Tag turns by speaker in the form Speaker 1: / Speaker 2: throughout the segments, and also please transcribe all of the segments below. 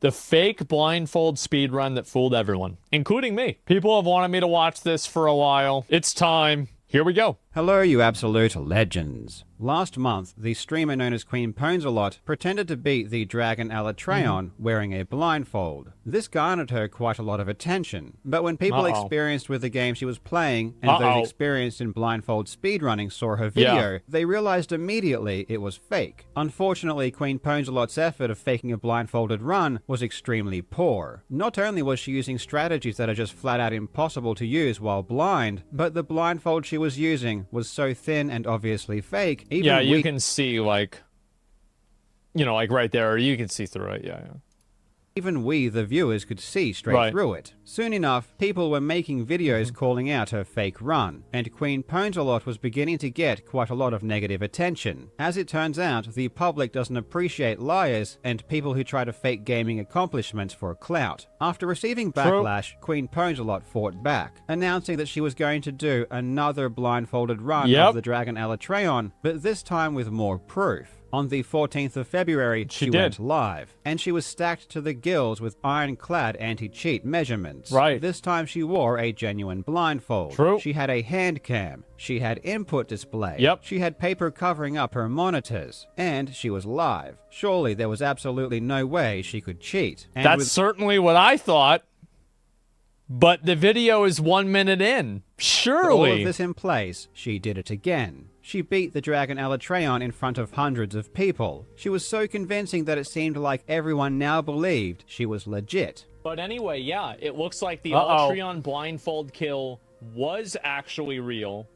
Speaker 1: The fake blindfold speedrun that fooled everyone, including me. People have wanted me to watch this for a while. It's time. Here we go.
Speaker 2: Hello, you absolute legends. Last month, the streamer known as Queen Pwnzalot pretended to beat the dragon Alatreon wearing a blindfold. This garnered her quite a lot of attention, but when people experienced with the game she was playing and those experienced in blindfold speedrunning saw her video, they realized immediately it was fake. Unfortunately, Queen Pwnzalot's effort of faking a blindfolded run was extremely poor. Not only was she using strategies that are just flat out impossible to use while blind, but the blindfold she was using was so thin and obviously fake.
Speaker 1: Even you can see, like, you know, like right there, you can see through it,
Speaker 2: Even we, the viewers, could see straight through it. Soon enough, people were making videos calling out her fake run, and Queen Pwnzalot was beginning to get quite a lot of negative attention. As it turns out, the public doesn't appreciate liars and people who try to fake gaming accomplishments for clout. After receiving backlash, Queen Pwnzalot fought back, announcing that she was going to do another blindfolded run of the dragon Alatreon, but this time with more proof. On the 14th of February, she went live, and she was stacked to the gills with ironclad anti-cheat measurements. This time she wore a genuine blindfold. She had a hand cam. She had input display. She had paper covering up her monitors. And she was live. Surely there was absolutely no way she could cheat. And
Speaker 1: that's certainly what I thought. But the video is 1 minute in. Surely.
Speaker 2: With all of this in place, she did it again. She beat the dragon Alatreon in front of hundreds of people. She was so convincing that it seemed like everyone now believed she was legit.
Speaker 1: But anyway, yeah, it looks like the Alatreon blindfold kill was actually real.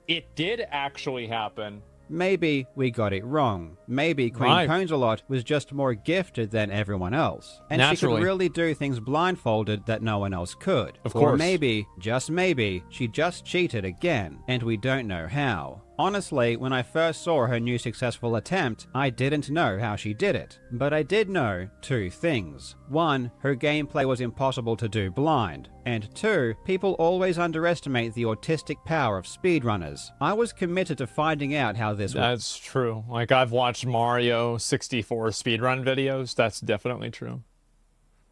Speaker 1: It did actually happen.
Speaker 2: Maybe we got it wrong. Maybe Queen Pwnzalot was just more gifted than everyone else. And she could really do things blindfolded that no one else could. Or maybe, just maybe, she just cheated again, and we don't know how. Honestly, when I first saw her new successful attempt, I didn't know how she did it. But I did know two things. One, her gameplay was impossible to do blind. And two, people always underestimate the autistic power of speedrunners. I was committed to finding out how this
Speaker 1: That's true. Like, I've watched Mario 64 speedrun videos. That's definitely true.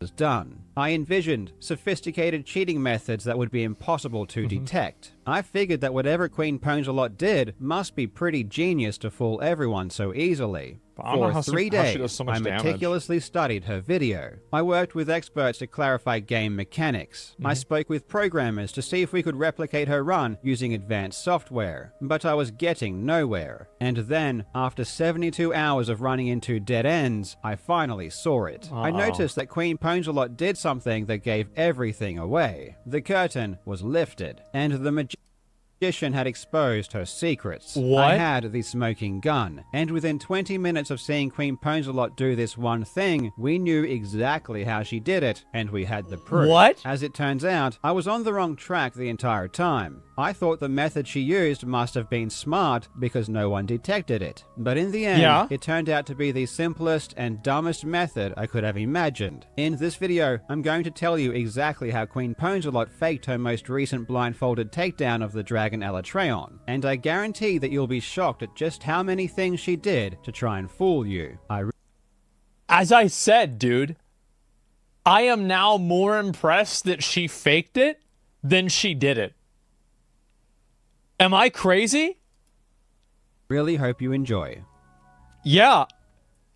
Speaker 2: Was done. I envisioned sophisticated cheating methods that would be impossible to detect. I figured that whatever Queen Pwnzalot did must be pretty genius to fool everyone so easily. For 3 days, I meticulously studied her video. I worked with experts to clarify game mechanics. I spoke with programmers to see if we could replicate her run using advanced software, but I was getting nowhere. And then, after 72 hours of running into dead ends, I finally saw it. I noticed that Queen Pwnzalot did something that gave everything away. The curtain was lifted, and the magician had exposed her secrets. I had the smoking gun, and within 20 minutes of seeing Queen Pwnzalot do this one thing, we knew exactly how she did it, and we had the proof. As it turns out, I was on the wrong track the entire time. I thought the method she used must have been smart because no one detected it. But in the end, it turned out to be the simplest and dumbest method I could have imagined. In this video, I'm going to tell you exactly how Queen Pwnzalot faked her most recent blindfolded takedown of the dragon Alatreon. And I guarantee that you'll be shocked at just how many things she did to try and fool you.
Speaker 1: As I said, dude, I am now more impressed that she faked it than she did it. Am I crazy?
Speaker 2: Really hope you enjoy.
Speaker 1: Yeah.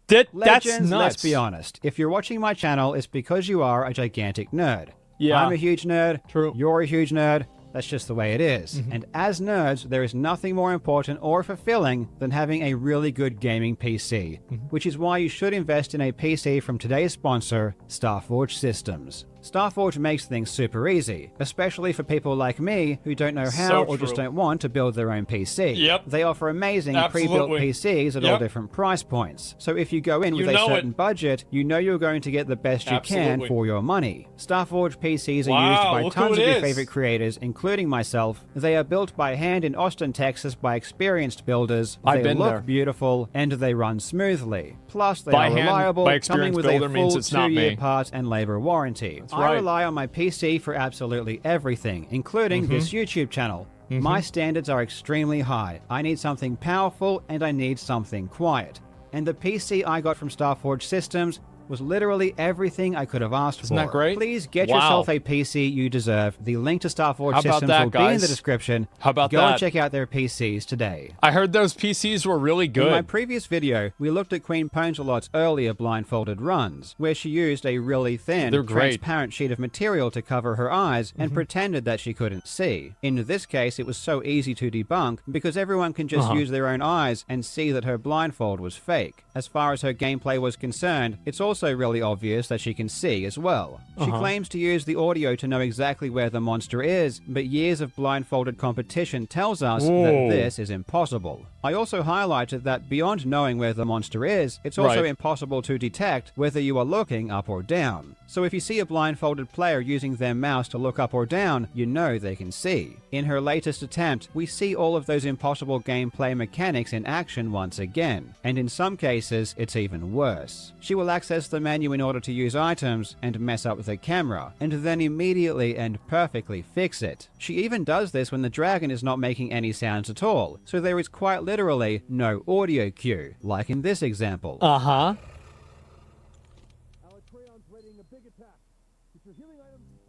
Speaker 1: That's
Speaker 2: Legends,
Speaker 1: nuts.
Speaker 2: Let's be honest. If you're watching my channel, it's because you are a gigantic nerd. I'm a huge nerd. You're a huge nerd. That's just the way it is. And as nerds, there is nothing more important or fulfilling than having a really good gaming PC, which is why you should invest in a PC from today's sponsor, Starforge Systems. Starforge makes things super easy, especially for people like me who don't know how or just don't want to build their own PC. They offer amazing pre-built PCs at all different price points. So if you go in with a certain budget, you know you're going to get the best you can for your money. Starforge PCs are used by tons of your favorite creators, including myself. They are built by hand in Austin, Texas by experienced builders. They look beautiful and they run smoothly. Plus, they are reliable, coming with a full 2-year parts and labor warranty. I rely on my PC for absolutely everything, including this YouTube channel. My standards are extremely high. I need something powerful and I need something quiet. And the PC I got from Starforge Systems was literally everything I could have asked for.
Speaker 1: Isn't that great?
Speaker 2: Please get
Speaker 1: Wow.
Speaker 2: yourself a PC you deserve. The link to Starforge
Speaker 1: How about
Speaker 2: Systems
Speaker 1: that,
Speaker 2: will be in
Speaker 1: guys?
Speaker 2: the description.
Speaker 1: How about
Speaker 2: Go
Speaker 1: that?
Speaker 2: and check out their PCs today.
Speaker 1: I heard those PCs were really
Speaker 2: In my
Speaker 1: good.
Speaker 2: previous video, we looked at Queen Pwnzalot's earlier blindfolded runs, where she used a really thin,
Speaker 1: They're great.
Speaker 2: transparent sheet of material to cover her eyes and pretended that she couldn't see. In this case, it was so easy to debunk because everyone can just use their own eyes and see that her blindfold was fake. As far as her gameplay was concerned, it's also really obvious that she can see as well. She claims to use the audio to know exactly where the monster is, but years of blindfolded competition tells us that this is impossible. I also highlighted that beyond knowing where the monster is, it's also impossible to detect whether you are looking up or down. So if you see a blindfolded player using their mouse to look up or down, you know they can see. In her latest attempt, we see all of those impossible gameplay mechanics in action once again, and in some cases, it's even worse. She will access the menu in order to use items and mess up the camera, and then immediately and perfectly fix it. She even does this when the dragon is not making any sounds at all, so there is quite literally no audio cue, like in this example.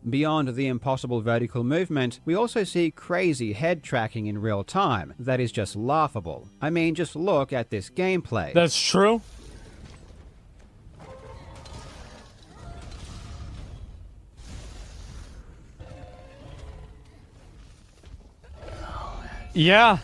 Speaker 2: Beyond the impossible vertical movement, we also see crazy head tracking in real time that is just laughable. I mean, just look at this gameplay.
Speaker 1: That's true. Yeah.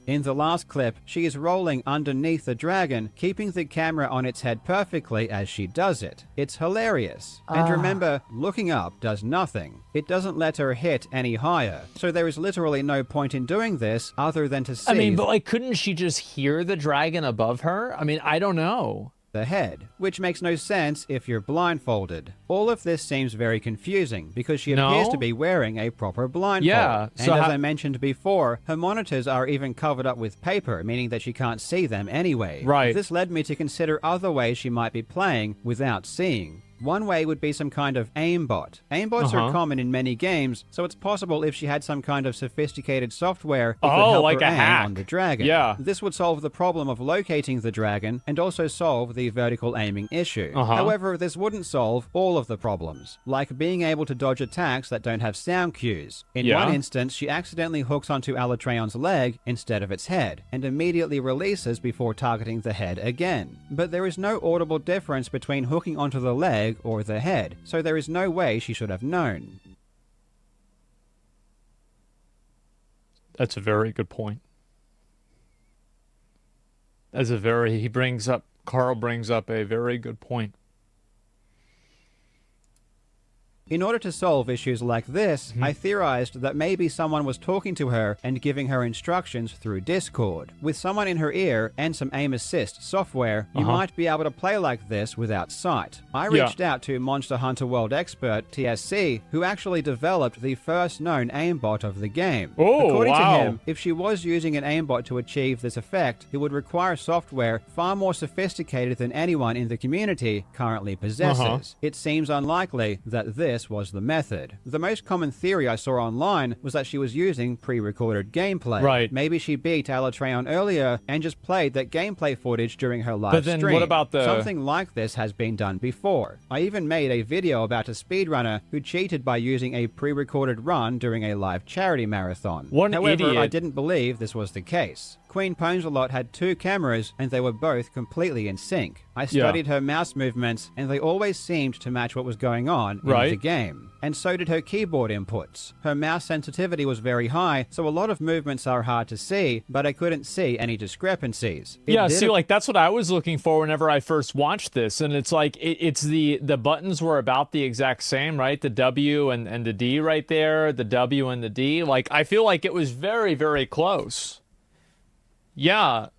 Speaker 2: In the last clip, she is rolling underneath the dragon, keeping the camera on its head perfectly as she does it. It's hilarious. And remember, looking up does nothing. It doesn't let her hit any higher. So there is literally no point in doing this other than to see
Speaker 1: I mean, but like, couldn't she just hear the dragon above her? I mean, I don't know.
Speaker 2: the head, which makes no sense if you're blindfolded. All of this seems very confusing because she appears to be wearing a proper blindfold.
Speaker 1: Yeah.
Speaker 2: And as I mentioned before, her monitors are even covered up with paper, meaning that she can't see them anyway.
Speaker 1: Right.
Speaker 2: This led me to consider other ways she might be playing without seeing. One way would be some kind of aimbot. Aimbots are common in many games, so it's possible if she had some kind of sophisticated software, it could help
Speaker 1: like
Speaker 2: her
Speaker 1: a
Speaker 2: aim
Speaker 1: hack.
Speaker 2: on the dragon.
Speaker 1: Yeah.
Speaker 2: This would solve the problem of locating the dragon and also solve the vertical aiming issue. However, this wouldn't solve all of the problems, like being able to dodge attacks that don't have sound cues. In one instance, she accidentally hooks onto Alatreon's leg instead of its head, and immediately releases before targeting the head again. But there is no audible difference between hooking onto the leg or the head, so there is no way she should have known.
Speaker 1: That's a very good point. Carl brings up a very good point.
Speaker 2: In order to solve issues like this, I theorized that maybe someone was talking to her and giving her instructions through Discord. With someone in her ear and some aim assist software, you might be able to play like this without sight. I reached out to Monster Hunter World expert TSC, who actually developed the first known aimbot of the game. According to him, if she was using an aimbot to achieve this effect, it would require software far more sophisticated than anyone in the community currently possesses. It seems unlikely that this was the method. The most common theory I saw online was that she was using pre-recorded gameplay.
Speaker 1: Right.
Speaker 2: Maybe she beat Alatreon earlier and just played that gameplay footage during her live
Speaker 1: But then
Speaker 2: stream.
Speaker 1: what about the...
Speaker 2: Something like this has been done before. I even made a video about a speedrunner who cheated by using a pre-recorded run during a live charity marathon. However,
Speaker 1: idiot.
Speaker 2: I didn't believe this was the case. Queen Pwnzalot had 2 cameras and they were both completely in sync. I studied her mouse movements and they always seemed to match what was going on in the game. And so did her keyboard inputs. Her mouse sensitivity was very high, so a lot of movements are hard to see, but I couldn't see any discrepancies.
Speaker 1: That's what I was looking for whenever I first watched this, and it's like, it's the buttons were about the exact same, right? The W and the D right there, the W and the D. Like, I feel like it was very, very close. Yeah.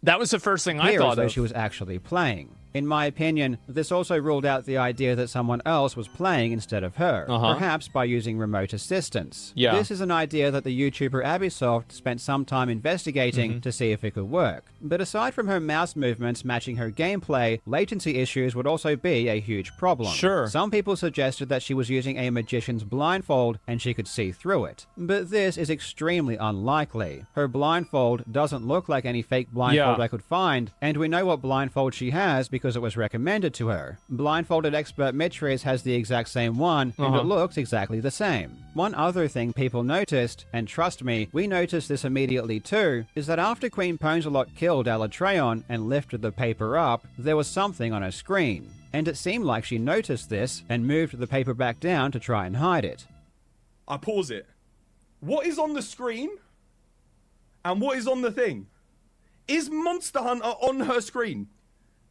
Speaker 1: That was the first thing I thought of.
Speaker 2: She was actually playing. In my opinion, this also ruled out the idea that someone else was playing instead of her, perhaps by using remote assistance.
Speaker 1: Yeah.
Speaker 2: This is an idea that the YouTuber Abisoft spent some time investigating to see if it could work. But aside from her mouse movements matching her gameplay, latency issues would also be a huge problem.
Speaker 1: Sure.
Speaker 2: Some people suggested that she was using a magician's blindfold and she could see through it. But this is extremely unlikely. Her blindfold doesn't look like any fake blindfold I could find, and we know what blindfold she has because it was recommended to her. Blindfolded expert Mitris has the exact same one, and it looks exactly the same. One other thing people noticed, and trust me, we noticed this immediately too, is that after Queen Pwnzalot killed Alatreon and lifted the paper up, there was something on her screen. And it seemed like she noticed this and moved the paper back down to try and hide it.
Speaker 3: I pause it. What is on the screen? And what is on the thing? Is Monster Hunter on her screen?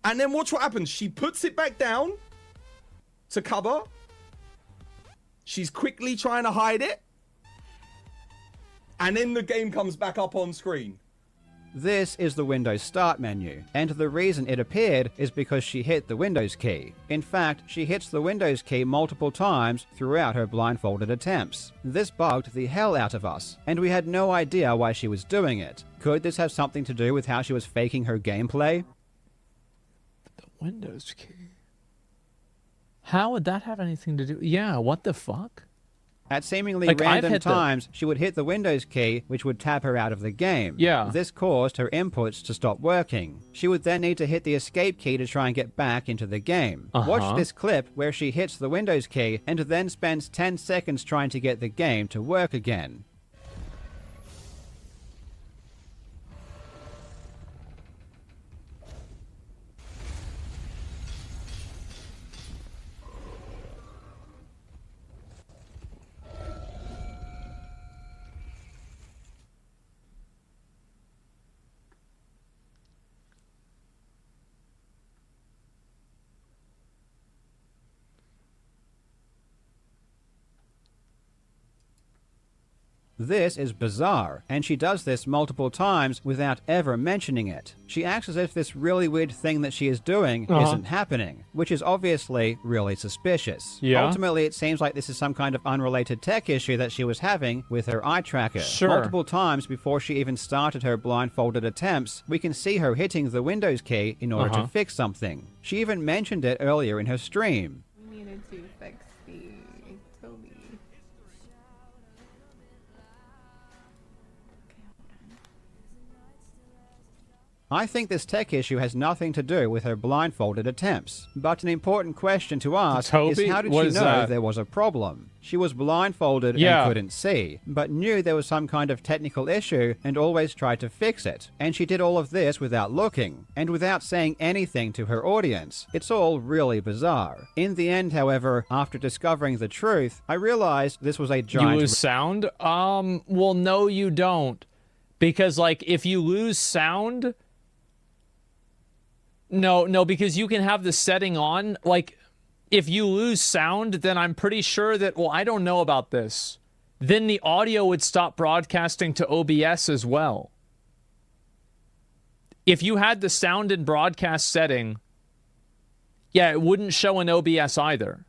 Speaker 3: And then watch what happens. She puts it back down to cover. She's quickly trying to hide it. And then the game comes back up on screen.
Speaker 2: This is the Windows Start menu, and the reason it appeared is because she hit the Windows key. In fact, she hits the Windows key multiple times throughout her blindfolded attempts. This bugged the hell out of us, and we had no idea why she was doing it. Could this have something to do with how she was faking her gameplay?
Speaker 1: The Windows key. How would that have anything to do? Yeah, what the fuck?
Speaker 2: At seemingly random times, she would hit the Windows key, which would tab her out of the game.
Speaker 1: Yeah.
Speaker 2: This caused her inputs to stop working. She would then need to hit the escape key to try and get back into the game. Watch this clip where she hits the Windows key and then spends 10 seconds trying to get the game to work again. This is bizarre, and she does this multiple times without ever mentioning it. She acts as if this really weird thing that she is doing isn't happening, which is obviously really suspicious.
Speaker 1: Yeah.
Speaker 2: Ultimately, it seems like this is some kind of unrelated tech issue that she was having with her eye tracker. Multiple times before she even started her blindfolded attempts, we can see her hitting the Windows key in order to fix something. She even mentioned it earlier in her stream.
Speaker 4: We needed to fix the Toby.
Speaker 2: I think this tech issue has nothing to do with her blindfolded attempts, but an important question to ask is how did she know there was a problem? She was blindfolded and couldn't see, but knew there was some kind of technical issue and always tried to fix it. And she did all of this without looking, and without saying anything to her audience. It's all really bizarre. In the end, however, after discovering the truth, I realized this was a giant...
Speaker 1: You lose sound? Well, no, you don't. Because, like, if you lose sound... No, because you can have the setting on. Like, if you lose sound, then I'm pretty sure that, well, I don't know about this. Then the audio would stop broadcasting to OBS as well. If you had the sound and broadcast setting, yeah, it wouldn't show in OBS either.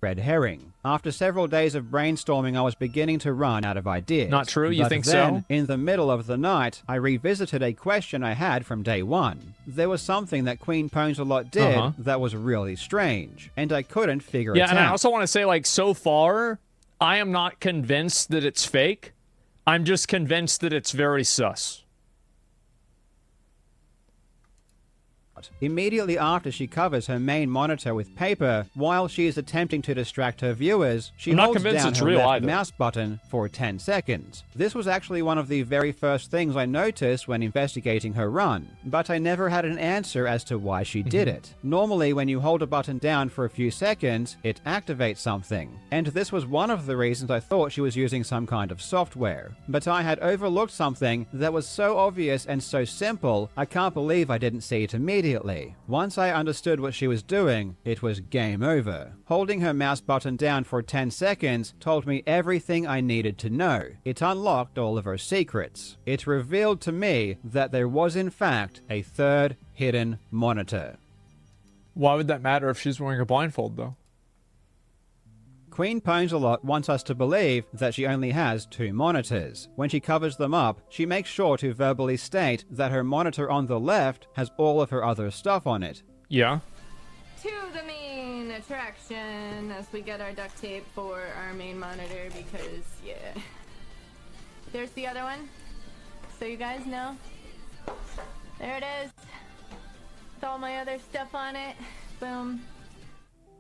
Speaker 2: Red herring. After several days of brainstorming, I was beginning to run out of ideas.
Speaker 1: Not true? You think
Speaker 2: then,
Speaker 1: so?
Speaker 2: In the middle of the night, I revisited a question I had from day one. There was something that Queen Pwnzalot did that was really strange, and I couldn't figure it out.
Speaker 1: Yeah, and I also want to say, like, so far, I am not convinced that it's fake. I'm just convinced that it's very sus.
Speaker 2: Immediately after she covers her main monitor with paper, while she is attempting to distract her viewers, she holds down her left mouse button for 10 seconds. This was actually one of the very first things I noticed when investigating her run, but I never had an answer as to why she did it. Normally, when you hold a button down for a few seconds, it activates something, and this was one of the reasons I thought she was using some kind of software. But I had overlooked something that was so obvious and so simple, I can't believe I didn't see it immediately. immediately. Once I understood what she was doing, it was game over. Holding her mouse button down for 10 seconds told me everything I needed to know. It unlocked all of her secrets. It revealed to me that there was in fact a third hidden monitor.
Speaker 1: Why would that matter if she's wearing a blindfold, though?
Speaker 2: Queen Pwnzalot wants us to believe that she only has 2 monitors. When she covers them up, she makes sure to verbally state that her monitor on the left has all of her other stuff on it.
Speaker 1: Yeah.
Speaker 4: To the main attraction as we get our duct tape for our main monitor because, yeah. There's the other one. So you guys know. There it is. With all my other stuff on it. Boom.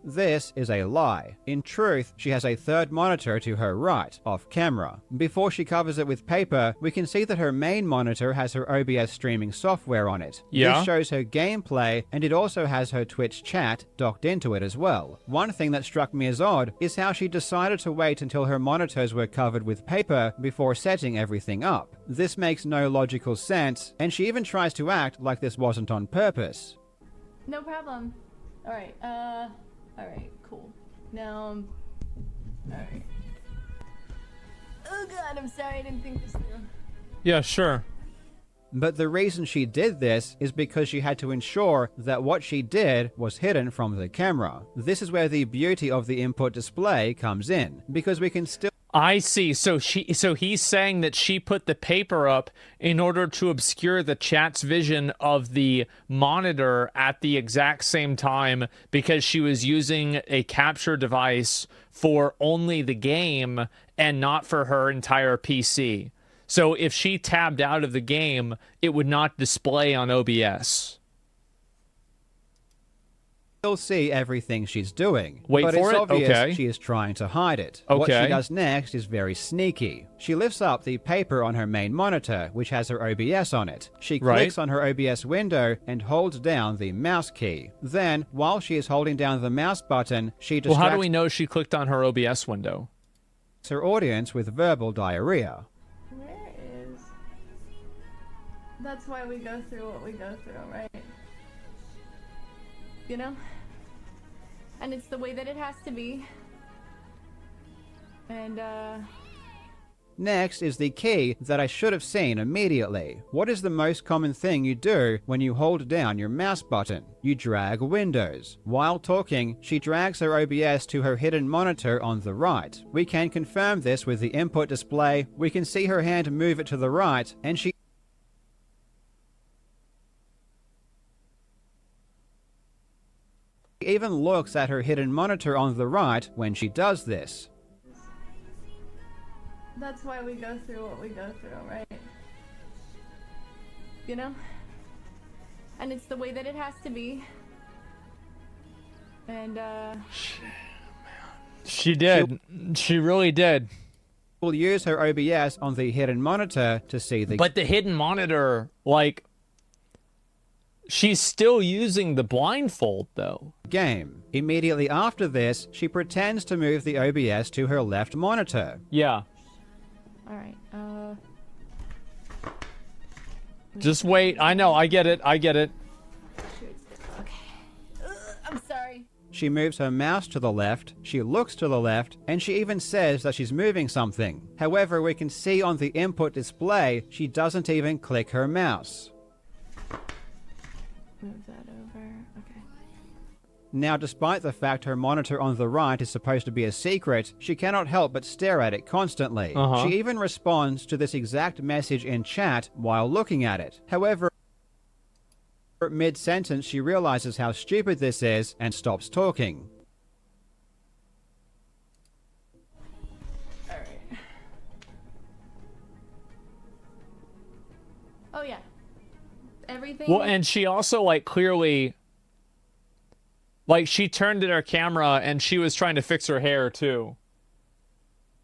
Speaker 2: This is a lie. In truth, she has a third monitor to her right, off camera. Before she covers it with paper, we can see that her main monitor has her OBS streaming software on it.
Speaker 1: Yeah.
Speaker 2: This shows her gameplay, and it also has her Twitch chat docked into it as well. One thing that struck me as odd is how she decided to wait until her monitors were covered with paper before setting everything up. This makes no logical sense, and she even tries to act like this wasn't on purpose.
Speaker 4: No problem. Alright, alright, cool. Now, alright. Oh god, I'm sorry, I didn't think this through.
Speaker 1: Yeah, sure.
Speaker 2: But the reason she did this is because she had to ensure that what she did was hidden from the camera. This is where the beauty of the input display comes in, because we can still
Speaker 1: I see. So he's saying that she put the paper up in order to obscure the chat's vision of the monitor at the exact same time because she was using a capture device for only the game and not for her entire PC. So if she tabbed out of the game, it would not display on OBS.
Speaker 2: see everything she's doing.
Speaker 1: Wait
Speaker 2: but
Speaker 1: for
Speaker 2: it's
Speaker 1: it?
Speaker 2: obvious
Speaker 1: Okay.
Speaker 2: she is trying to hide it.
Speaker 1: Okay.
Speaker 2: What she does next is very sneaky. She lifts up the paper on her main monitor, which has her OBS on it. She clicks on her OBS window and holds down the mouse key. Then, while she is holding down the mouse button, she
Speaker 1: Well,
Speaker 2: distracts
Speaker 1: how do we know she clicked on her OBS window?
Speaker 2: her audience with verbal diarrhea.
Speaker 4: Where is... That's why we go through what we go through, right? You know? And it's the way that it has to be. And,
Speaker 2: Next is the key that I should have seen immediately. What is the most common thing you do when you hold down your mouse button? You drag windows. While talking, she drags her OBS to her hidden monitor on the right. We can confirm this with the input display. We can see her hand move it to the right, and she even looks at her hidden monitor on the right when she does this.
Speaker 4: that's why we go through what we go through, right? You know? And it's the way that it has to be. And,
Speaker 1: She did. She really did.
Speaker 2: Will use her OBS on the hidden monitor to see the
Speaker 1: But the hidden monitor, like, she's still using the blindfold, though.
Speaker 2: game. Immediately after this, she pretends to move the OBS to her left monitor.
Speaker 1: Yeah.
Speaker 4: alright,
Speaker 1: Just wait. I know. I get it. I get it.
Speaker 4: okay. I'm sorry.
Speaker 2: She moves her mouse to the left, she looks to the left, and she even says that she's moving something. However, we can see on the input display, she doesn't even click her mouse.
Speaker 4: Move that over. Okay.
Speaker 2: Now, despite the fact her monitor on the right is supposed to be a secret, she cannot help but stare at it constantly. She even responds to this exact message in chat while looking at it. However, mid-sentence she realizes how stupid this is and stops talking.
Speaker 4: Alright. Oh yeah. Everything...
Speaker 1: Well, and she also, like, clearly... Like, she turned at her camera and she was trying to fix her hair, too.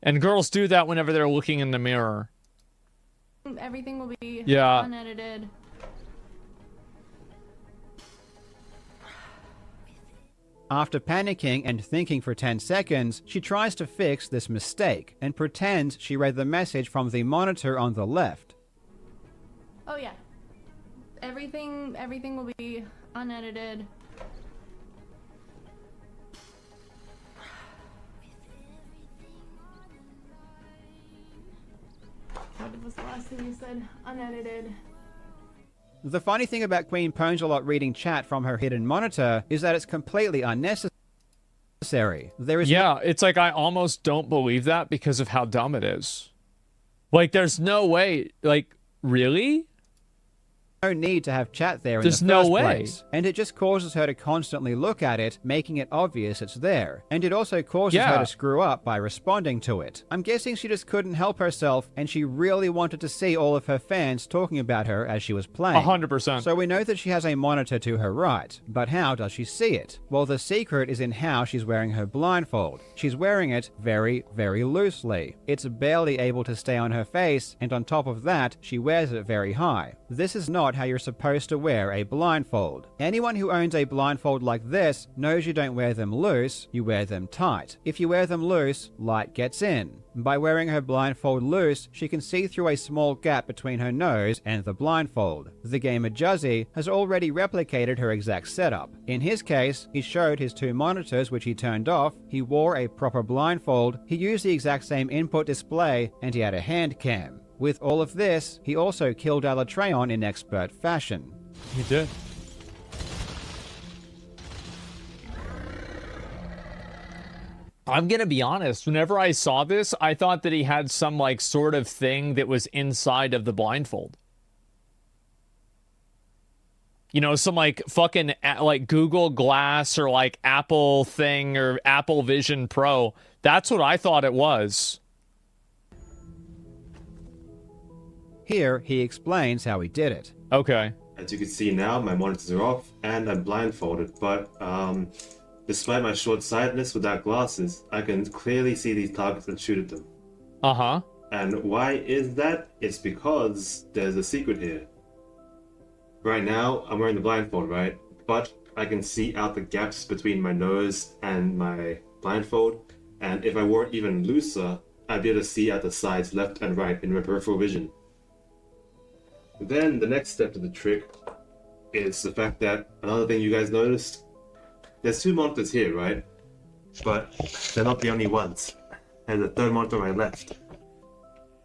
Speaker 1: And girls do that whenever they're looking in the mirror.
Speaker 4: Everything will be
Speaker 1: Yeah.
Speaker 4: unedited.
Speaker 2: After panicking and thinking for 10 seconds, she tries to fix this mistake and pretends she read the message from the monitor on the left.
Speaker 4: Oh yeah. Everything will be unedited. What was the last thing you said? Unedited.
Speaker 2: The funny thing about Queen Pwnzalot reading chat from her hidden monitor is that it's completely unnecessary. There is
Speaker 1: Yeah, it's like I almost don't believe that because of how dumb it is. Like, there's no way. Like, really?
Speaker 2: no need to have chat there in
Speaker 1: There's
Speaker 2: the
Speaker 1: no
Speaker 2: first
Speaker 1: way.
Speaker 2: place. And it just causes her to constantly look at it, making it obvious it's there. And it also causes her to screw up by responding to it. I'm guessing she just couldn't help herself, and she really wanted to see all of her fans talking about her as she was playing.
Speaker 1: 100%.
Speaker 2: So we know that she has a monitor to her right. But how does she see it? Well, the secret is in how she's wearing her blindfold. She's wearing it very, very loosely. It's barely able to stay on her face, and on top of that, she wears it very high. This is not how you're supposed to wear a blindfold. Anyone who owns a blindfold like this knows you don't wear them loose, you wear them tight. If you wear them loose, light gets in. By wearing her blindfold loose, she can see through a small gap between her nose and the blindfold. The gamer Juzzy has already replicated her exact setup. In his case, he showed his two monitors which he turned off, he wore a proper blindfold, he used the exact same input display, and he had a hand cam. With all of this, he also killed Alatreon in expert fashion.
Speaker 1: He did. I'm gonna be honest, whenever I saw this, I thought that he had some, like, sort of thing that was inside of the blindfold. You know, some, like, fucking, like, Google Glass or, like, Apple thing or Apple Vision Pro. That's what I thought it was.
Speaker 2: Here, he explains how he did it.
Speaker 1: Okay.
Speaker 5: As you can see now, my monitors are off and I'm blindfolded, but despite my short-sightedness without glasses, I can clearly see these targets and shoot at them.
Speaker 1: Uh-huh.
Speaker 5: And why is that? It's because there's a secret here. Right now, I'm wearing the blindfold, right? But I can see out the gaps between my nose and my blindfold, and if I wore it even looser, I'd be able to see out the sides left and right in my peripheral vision. Then the next step to the trick is the fact that another thing you guys noticed, there's two monitors here, right? But they're not the only ones. There's a third monitor on my left.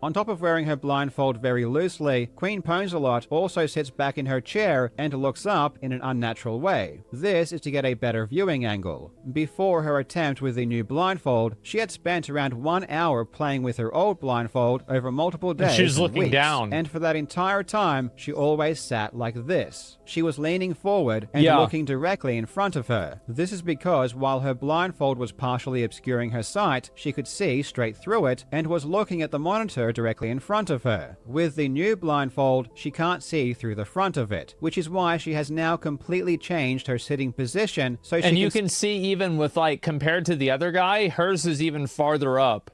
Speaker 2: On top of wearing her blindfold very loosely, Queen Pwnzalot also sits back in her chair and looks up in an unnatural way. This is to get a better viewing angle. Before her attempt with the new blindfold, she had spent around 1 hour playing with her old blindfold over multiple days.
Speaker 1: And she's
Speaker 2: and
Speaker 1: looking
Speaker 2: weeks.
Speaker 1: down.
Speaker 2: And for that entire time, she always sat like this. She was leaning forward and looking directly in front of her. This is because while her blindfold was partially obscuring her sight, she could see straight through it and was looking at the monitor directly in front of her. With the new blindfold, she can't see through the front of it, which is why she has now completely changed her sitting position so she
Speaker 1: and you can see even with, like, compared to the other guy, hers is even farther up.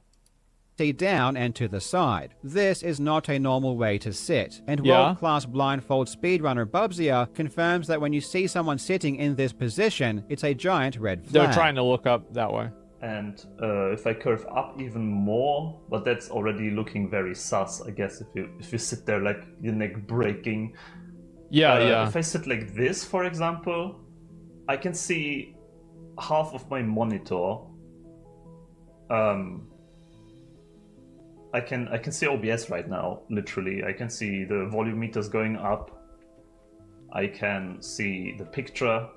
Speaker 2: see down and to the side. This is not a normal way to sit, and world-class blindfold speedrunner Bubzia confirms that when you see someone sitting in this position, it's a giant red flag.
Speaker 1: They're trying to look up that way.
Speaker 6: And if I curve up even more, but that's already looking very sus, I guess, if you sit there like your neck breaking.
Speaker 1: Yeah.
Speaker 6: If I sit like this, for example, I can see half of my monitor. I can see OBS right now, literally. I can see the volume meters going up. I can see the picture.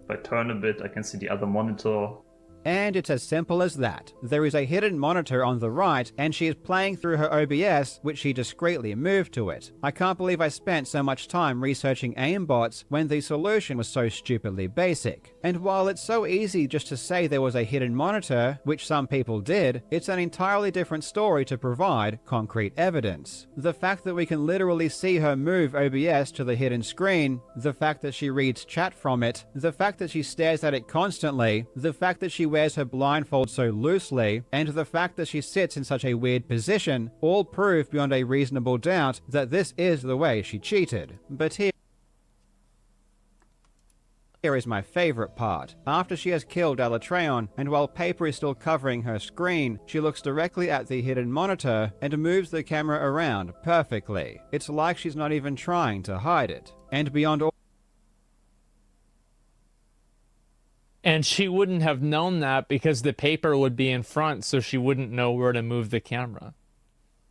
Speaker 6: If I turn a bit, I can see the other monitor.
Speaker 2: And it's as simple as that. There is a hidden monitor on the right, and she is playing through her OBS, which she discreetly moved to it. I can't believe I spent so much time researching aimbots when the solution was so stupidly basic. And while it's so easy just to say there was a hidden monitor, which some people did, it's an entirely different story to provide concrete evidence. The fact that we can literally see her move OBS to the hidden screen, the fact that she reads chat from it, the fact that she stares at it constantly, the fact that she wears her blindfold so loosely, and the fact that she sits in such a weird position, all prove beyond a reasonable doubt that this is the way she cheated. But here Here is my favorite part. After she has killed Alatreon, and while paper is still covering her screen, she looks directly at the hidden monitor and moves the camera around perfectly. It's like she's not even trying to hide it. And beyond all
Speaker 1: And she wouldn't have known that because the paper would be in front, so she wouldn't know where to move the camera.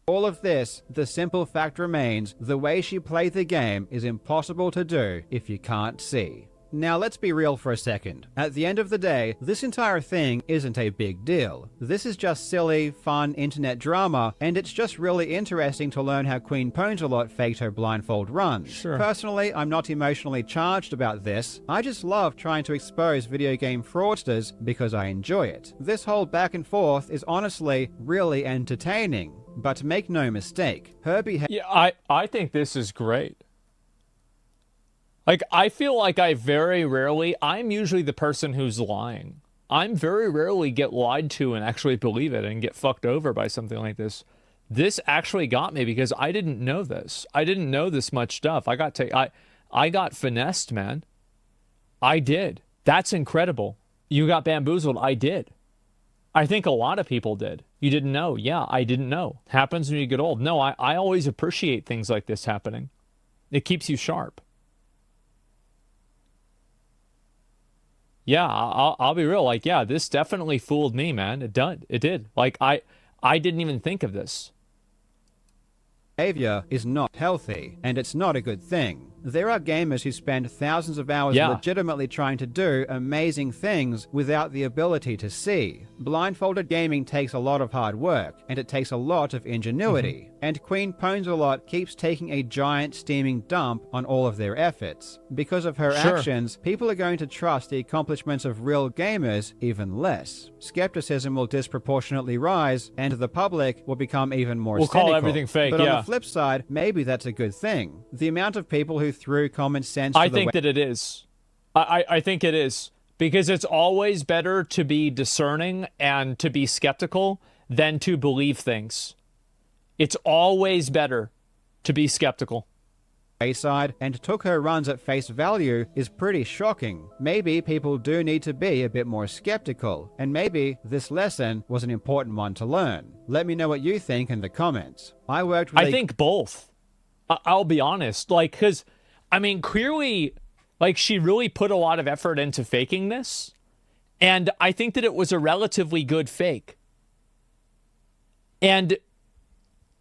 Speaker 2: of this, the simple fact remains, the way she played the game is impossible to do if you can't see. Now let's be real for a second. At the end of the day, this entire thing isn't a big deal. This is just silly, fun internet drama, and it's just really interesting to learn how Queen Pwnzalot faked her blindfold runs.
Speaker 1: Sure.
Speaker 2: Personally, I'm not emotionally charged about this. I just love trying to expose video game fraudsters because I enjoy it. This whole back and forth is honestly really entertaining. But make no mistake, her behavior...
Speaker 1: Yeah, I think this is great. Like, I feel like I'm usually the person who's lying. I'm very rarely get lied to and actually believe it and get fucked over by something like this. This actually got me because I didn't know this. I didn't know this much stuff. I got finessed, man. I did. That's incredible. You got bamboozled. I did. I think a lot of people did. You didn't know. Yeah, I didn't know. Happens when you get old. No, I always appreciate things like this happening. It keeps you sharp. Yeah, I'll be real. Like, yeah, this definitely fooled me, man. It did. Like, I didn't even think of this.
Speaker 2: Behavior is not healthy, and it's not a good thing. There are gamers who spend thousands of hours legitimately trying to do amazing things without the ability to see. Blindfolded gaming takes a lot of hard work, and it takes a lot of ingenuity. And Queen Pwnzalot keeps taking a giant steaming dump on all of their efforts. Because of her actions, people are going to trust the accomplishments of real gamers even less. Skepticism will disproportionately rise, and the public will become even more cynical.
Speaker 1: We'll call everything fake,
Speaker 2: But on the flip side, maybe that's a good thing. The amount of people who threw common sense to
Speaker 1: I think that it is. I think it is. Because it's always better to be discerning and to be skeptical than to believe things. It's always better to be skeptical.
Speaker 2: Wayside and took her runs at face value is pretty shocking. Maybe people do need to be a bit more skeptical, and maybe this lesson was an important one to learn. Let me know what you think in the comments. I
Speaker 1: think both. I'll be honest. Like, because, I mean, clearly, like, she really put a lot of effort into faking this, and I think that it was a relatively good fake. And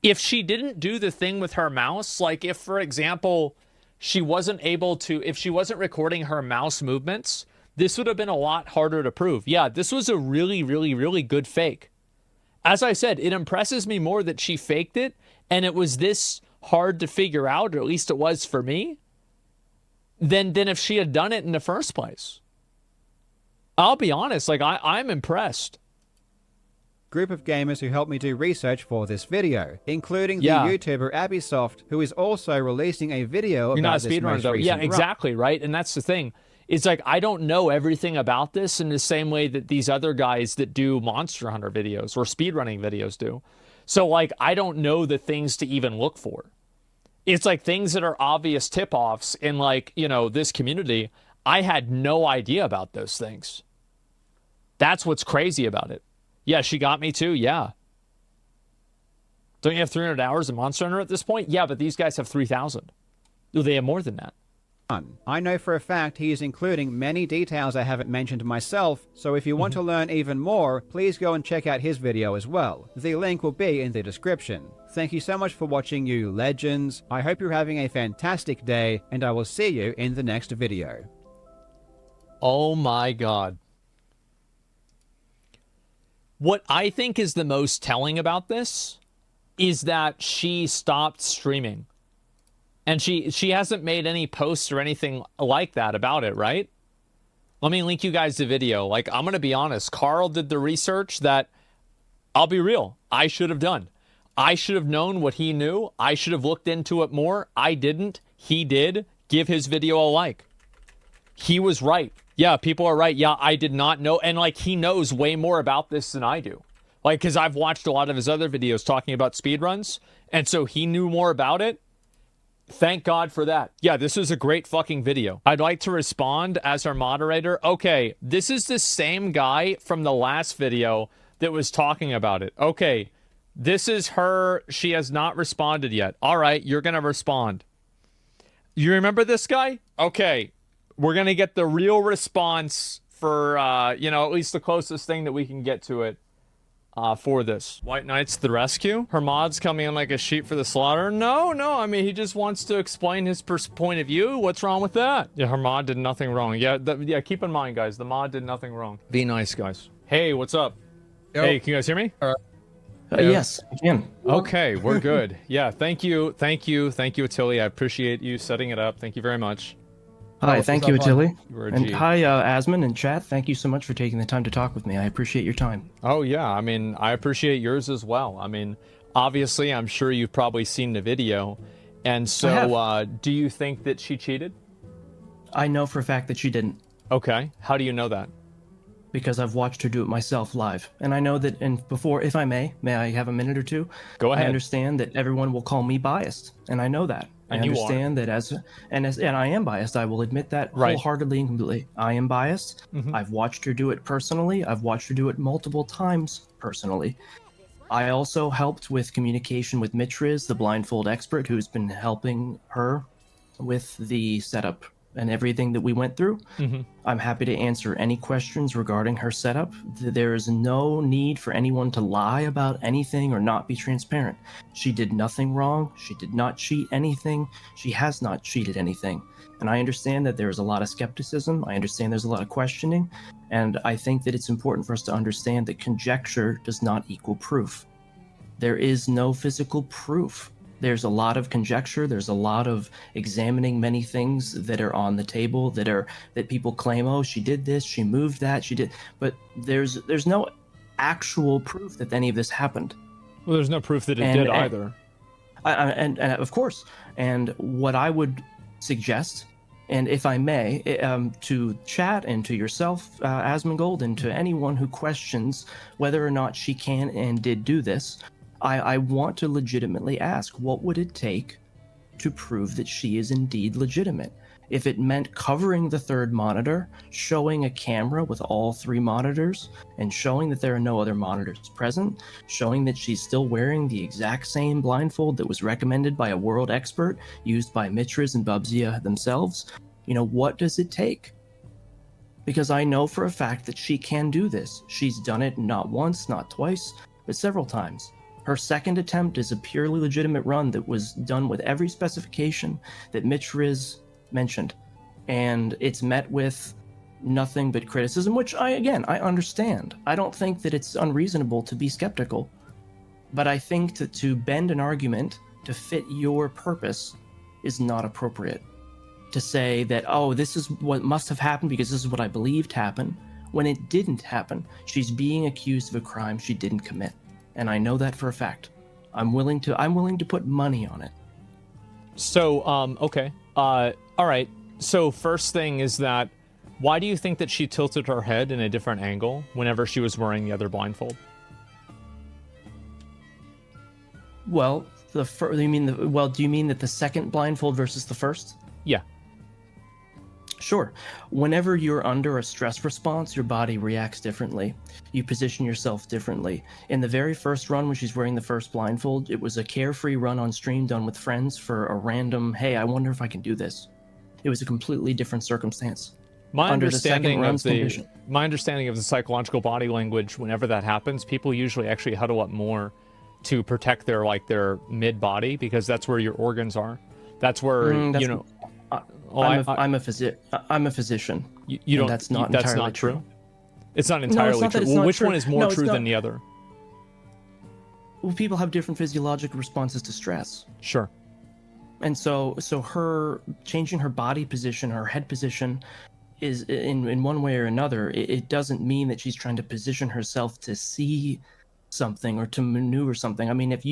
Speaker 1: if she didn't do the thing with her mouse, like if, for example, she wasn't recording her mouse movements, this would have been a lot harder to prove. Yeah, this was a really, really, really good fake. As I said, it impresses me more that she faked it, and it was this hard to figure out, or at least it was for me, than if she had done it in the first place. I'll be honest, like, I'm impressed.
Speaker 2: Group of gamers who helped me do research for this video, including the YouTuber Abisoft, who is also releasing a video about this most recent
Speaker 1: Yeah, exactly, right? And that's the thing. It's like, I don't know everything about this in the same way that these other guys that do Monster Hunter videos or speedrunning videos do. So, like, I don't know the things to even look for. It's like things that are obvious tip-offs in, like, you know, this community. I had no idea about those things. That's what's crazy about it. Yeah, she got me too, yeah. Don't you have 300 hours in Monster Hunter at this point? Yeah, but these guys have 3,000. Do they have more than that?
Speaker 2: I know for a fact he is including many details I haven't mentioned myself, so if you want to learn even more, please go and check out his video as well. The link will be in the description. Thank you so much for watching, you legends. I hope you're having a fantastic day, and I will see you in the next video.
Speaker 1: Oh my god. What I think is the most telling about this is that she stopped streaming. And she hasn't made any posts or anything like that about it, right? Let me link you guys the video. Like, I'm going to be honest. Carl did the research that, I'll be real, I should have done. I should have known what he knew. I should have looked into it more. I didn't. He did. Give his video a like. He was right. Yeah, people are right. Yeah, I did not know. And, like, he knows way more about this than I do. Like, because I've watched a lot of his other videos talking about speedruns. And so he knew more about it. Thank God for that. Yeah, this is a great fucking video. I'd like to respond as our moderator. Okay, this is the same guy from the last video that was talking about it. Okay, this is her. She has not responded yet. All right, you're going to respond. You remember this guy? Okay, we're going to get the real response for, you know, at least the closest thing that we can get to it. For this. White Knights to the rescue? Her mod's coming in like a sheep for the slaughter? No, I mean, he just wants to explain his point of view. What's wrong with that? Yeah, her mod did nothing wrong. Yeah, yeah, keep in mind, guys, the mod did nothing wrong. Be nice, guys. Hey, what's up?
Speaker 7: Yo.
Speaker 1: Hey, can you guys hear me?
Speaker 7: Yes, I can.
Speaker 1: Okay, we're good. Yeah, thank you, Tilly. I appreciate you setting it up. Thank you very much.
Speaker 7: Hi, thank you, Attili.
Speaker 1: You're a
Speaker 7: And
Speaker 1: G.
Speaker 7: hi, Asmon and chat. Thank you so much for taking the time to talk with me. I appreciate your time.
Speaker 1: Oh, yeah. I mean, I appreciate yours as well. I mean, obviously, I'm sure you've probably seen the video. And so, do you think that she cheated?
Speaker 7: I know for a fact that she didn't,
Speaker 1: Okay. How do you know that?
Speaker 7: because I've watched her do it myself live. And I know that, and before, if I may I have a minute or two?
Speaker 1: Go ahead.
Speaker 7: I understand that everyone will call me biased, and I know that.
Speaker 1: And
Speaker 7: I
Speaker 1: you
Speaker 7: understand that and I am biased. I will admit that
Speaker 1: Right.
Speaker 7: wholeheartedly and completely. I am biased.
Speaker 1: Mhm.
Speaker 7: I've watched her do it personally. I've watched her do it multiple times personally. I also helped with communication with Mitriz, the blindfold expert, who's been helping her with the setup and everything that we went through.
Speaker 1: Mhm.
Speaker 7: I'm happy to answer any questions regarding her setup. There is no need for anyone to lie about anything or not be transparent. She did nothing wrong. She did not cheat anything. She has not cheated anything. And I understand that there's a lot of skepticism. I understand there's a lot of questioning. And I think that it's important for us to understand that conjecture does not equal proof. There is no physical proof. There's a lot of conjecture. There's a lot of examining many things that are on the table that people claim, oh, she did this, she moved that, she did. But there's no actual proof that any of this happened.
Speaker 1: Well, there's no proof that it
Speaker 7: And-
Speaker 1: did
Speaker 7: and-
Speaker 1: either.
Speaker 7: And of course, and what I would suggest, and if I may, to chat and to yourself, Asmongold, and to anyone who questions whether or not she can and did do this, I want to legitimately ask, what would it take to prove that she is indeed legitimate? If it meant covering the third monitor, showing a camera with all three monitors, and showing that there are no other monitors present, showing that she's still wearing the exact same blindfold that was recommended by a world expert, used by Mitriz and Bubzia themselves, what does it take? Because I know for a fact that she can do this. She's done it not once, not twice, but several times. Her second attempt is a purely legitimate run that was done with every specification that Mitriz mentioned. And it's met with nothing but criticism, which I understand. I don't think that it's unreasonable to be skeptical. But I think that to bend an argument to fit your purpose is not appropriate. To say that, oh, this is what must have happened because this is what I believed happened, when it didn't happen. She's being accused of a crime she didn't commit. And I know that for a fact. I'm willing to put money on it.
Speaker 1: So, okay. All right. So first thing is that, why do you think that she tilted her head in a different angle whenever she was wearing the other blindfold?
Speaker 7: Well, do you mean that the second blindfold versus the first?
Speaker 1: Yeah.
Speaker 7: Sure. Whenever you're under a stress response, your body reacts differently. You position yourself differently. In the very first run, when she's wearing the first blindfold, it was a carefree run on stream done with friends for a random, hey, I wonder if I can do this. It was a completely different circumstance.
Speaker 1: My
Speaker 7: Under the second
Speaker 1: understanding
Speaker 7: run's condition.
Speaker 1: of the psychological body language, whenever that happens, people usually actually huddle up more to protect their mid body, because that's where your organs are. That's where I'm a
Speaker 7: physician.
Speaker 1: You don't.
Speaker 7: That's not
Speaker 1: that's
Speaker 7: entirely
Speaker 1: not true.
Speaker 7: true.
Speaker 1: It's not entirely
Speaker 7: not that
Speaker 1: true.
Speaker 7: it's
Speaker 1: Well,
Speaker 7: not
Speaker 1: which
Speaker 7: true.
Speaker 1: one is more
Speaker 7: No, it's
Speaker 1: true
Speaker 7: not.
Speaker 1: than the other?
Speaker 7: Well, people have different physiologic responses to stress.
Speaker 1: Sure.
Speaker 7: And so her changing her body position, her head position, is in one way or another. It doesn't mean that she's trying to position herself to see something or to maneuver something. I mean, I'd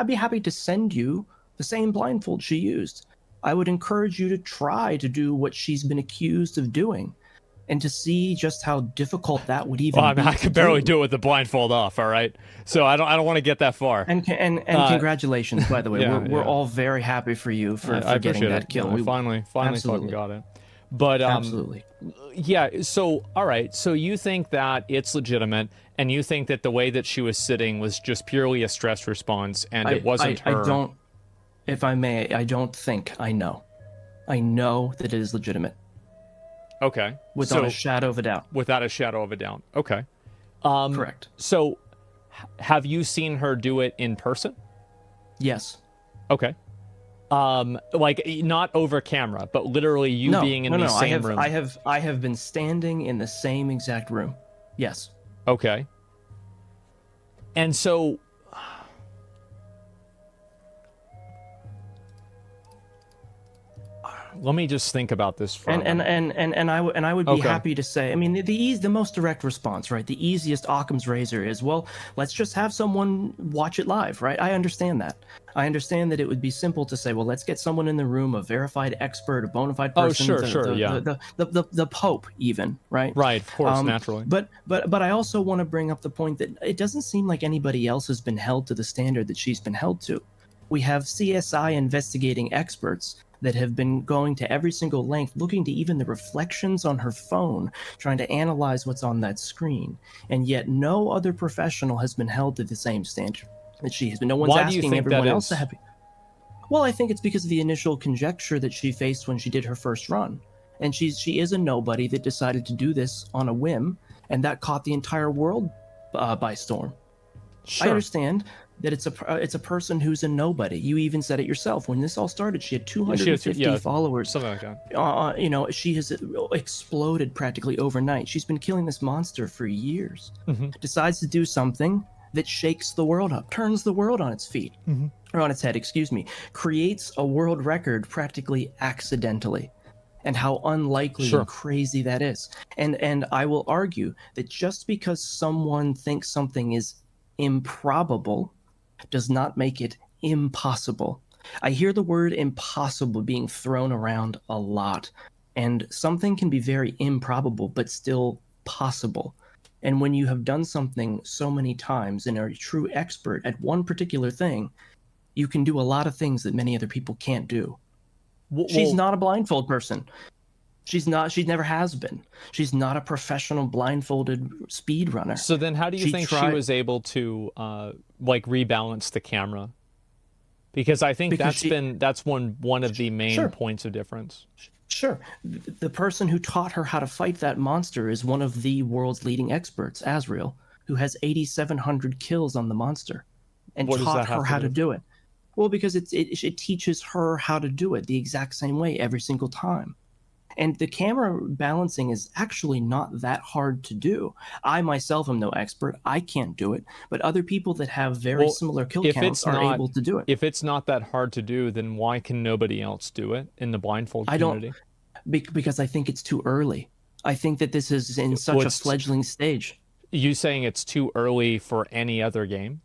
Speaker 7: be happy to send you the same blindfold she used. I would encourage you to try to do what she's been accused of doing. and to see just how difficult that would even
Speaker 1: Well, I mean,
Speaker 7: be.
Speaker 1: I could barely do it with the blindfold off. All right, so I don't want to get that far.
Speaker 7: And congratulations, by the way.
Speaker 1: Yeah,
Speaker 7: we're
Speaker 1: yeah.
Speaker 7: all very happy for you for
Speaker 1: I
Speaker 7: getting
Speaker 1: appreciate
Speaker 7: that
Speaker 1: it.
Speaker 7: kill.
Speaker 1: Yeah,
Speaker 7: We
Speaker 1: finally fucking
Speaker 7: absolutely.
Speaker 1: got it. But
Speaker 7: Absolutely.
Speaker 1: yeah. So all right. So you think that it's legitimate, and you think that the way that she was sitting was just purely a stress response, and it wasn't her.
Speaker 7: I don't, if I may, I don't think I know. I know that it is legitimate.
Speaker 1: Okay.
Speaker 7: Without a shadow of a doubt.
Speaker 1: Without a shadow of a doubt. Okay.
Speaker 7: Correct.
Speaker 1: So, have you seen her do it in person?
Speaker 7: Yes.
Speaker 1: Okay. Like not over camera, but literally you being in the same room.
Speaker 7: I have been standing in the same exact room. Yes.
Speaker 1: Okay. And so, let me just think about this for a moment.
Speaker 7: And I would be
Speaker 1: Okay.
Speaker 7: happy to say, I mean, the most direct response, right? The easiest Occam's razor is, well, let's just have someone watch it live, right? I understand that. I understand that it would be simple to say, well, let's get someone in the room, a verified expert, a bona fide person. The Pope, even, right?
Speaker 1: Right, of course, naturally.
Speaker 7: But I also want to bring up the point that it doesn't seem like anybody else has been held to the standard that she's been held to. We have CSI investigating experts that have been going to every single length, looking to even the reflections on her phone, trying to analyze what's on that screen. And yet no other professional has been held to the same standard that she has been. No one's
Speaker 1: Why do you
Speaker 7: asking
Speaker 1: think
Speaker 7: everyone
Speaker 1: that
Speaker 7: else
Speaker 1: is?
Speaker 7: to have. Well, I think it's because of the initial conjecture that she faced when she did her first run. And she is a nobody that decided to do this on a whim, and that caught the entire world by storm.
Speaker 1: Sure.
Speaker 7: I understand that it's a person who's a nobody. You even said it yourself. When this all started, she had 250 followers.
Speaker 1: Something like that.
Speaker 7: She has exploded practically overnight. She's been killing this monster for years.
Speaker 1: Mm-hmm.
Speaker 7: Decides to do something that shakes the world up, turns the world on its feet, or on its head, excuse me, creates a world record practically accidentally. And how unlikely and crazy that is. And I will argue that just because someone thinks something is improbable does not make it impossible. I hear the word impossible being thrown around a lot, and something can be very improbable but still possible. And when you have done something so many times and are a true expert at one particular thing, you can do a lot of things that many other people can't do. She's not a blindfold person. She's not. She never has been. She's not a professional blindfolded speedrunner.
Speaker 1: So then how do you think she was able to rebalance the camera? Because I think that's one of the main points of difference.
Speaker 7: Sure. The person who taught her how to fight that monster is one of the world's leading experts, Azrael, who has 8,700 kills on the monster and taught her how to do it. Well, because it teaches her how to do it the exact same way every single time. And the camera balancing is actually not that hard to do. I myself am no expert. I can't do it. But other people that have very similar kill counts are able to do it.
Speaker 1: If it's not that hard to do, then why can nobody else do it in the blindfold community?
Speaker 7: Because I think it's too early. I think that this is in such a fledgling stage.
Speaker 1: You saying it's too early for any other game?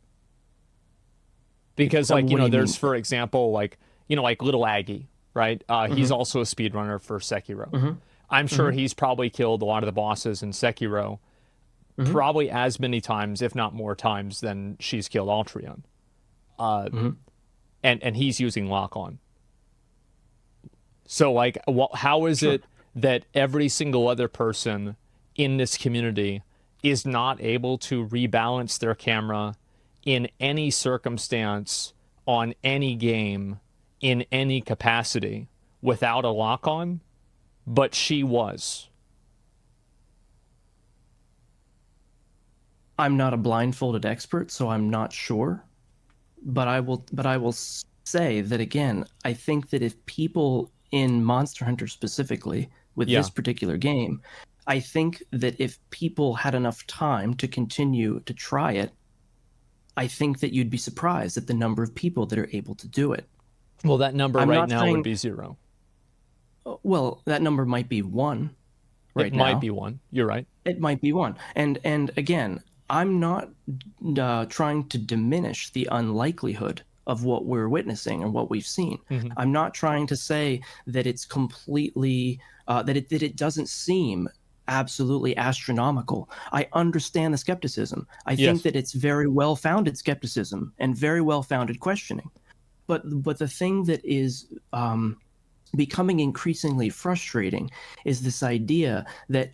Speaker 1: Because there's, for example, like Little Aggie. Right, he's also a speedrunner for Sekiro. I'm sure he's probably killed a lot of the bosses in Sekiro, probably as many times, if not more times, than she's killed Altrion. And he's using lock-on. So, how is it that every single other person in this community is not able to rebalance their camera in any circumstance on any game in any capacity without a lock-on, but she was?
Speaker 7: I'm not a blindfolded expert, so I'm not sure. But I will say that again, I think that if people in Monster Hunter specifically with this particular game, I think that if people had enough time to continue to try it, I think that you'd be surprised at the number of people that are able to do it.
Speaker 1: Well, that number right now would be 0.
Speaker 7: Well, that number might be 1 right now.
Speaker 1: It might be 1. You're right.
Speaker 7: It might be 1. And again, I'm not trying to diminish the unlikelihood of what we're witnessing and what we've seen. I'm not trying to say that it's completely that it doesn't seem absolutely astronomical. I understand the skepticism. I
Speaker 1: Yes.
Speaker 7: think that it's very well-founded skepticism and very well-founded questioning. But the thing that is becoming increasingly frustrating is this idea that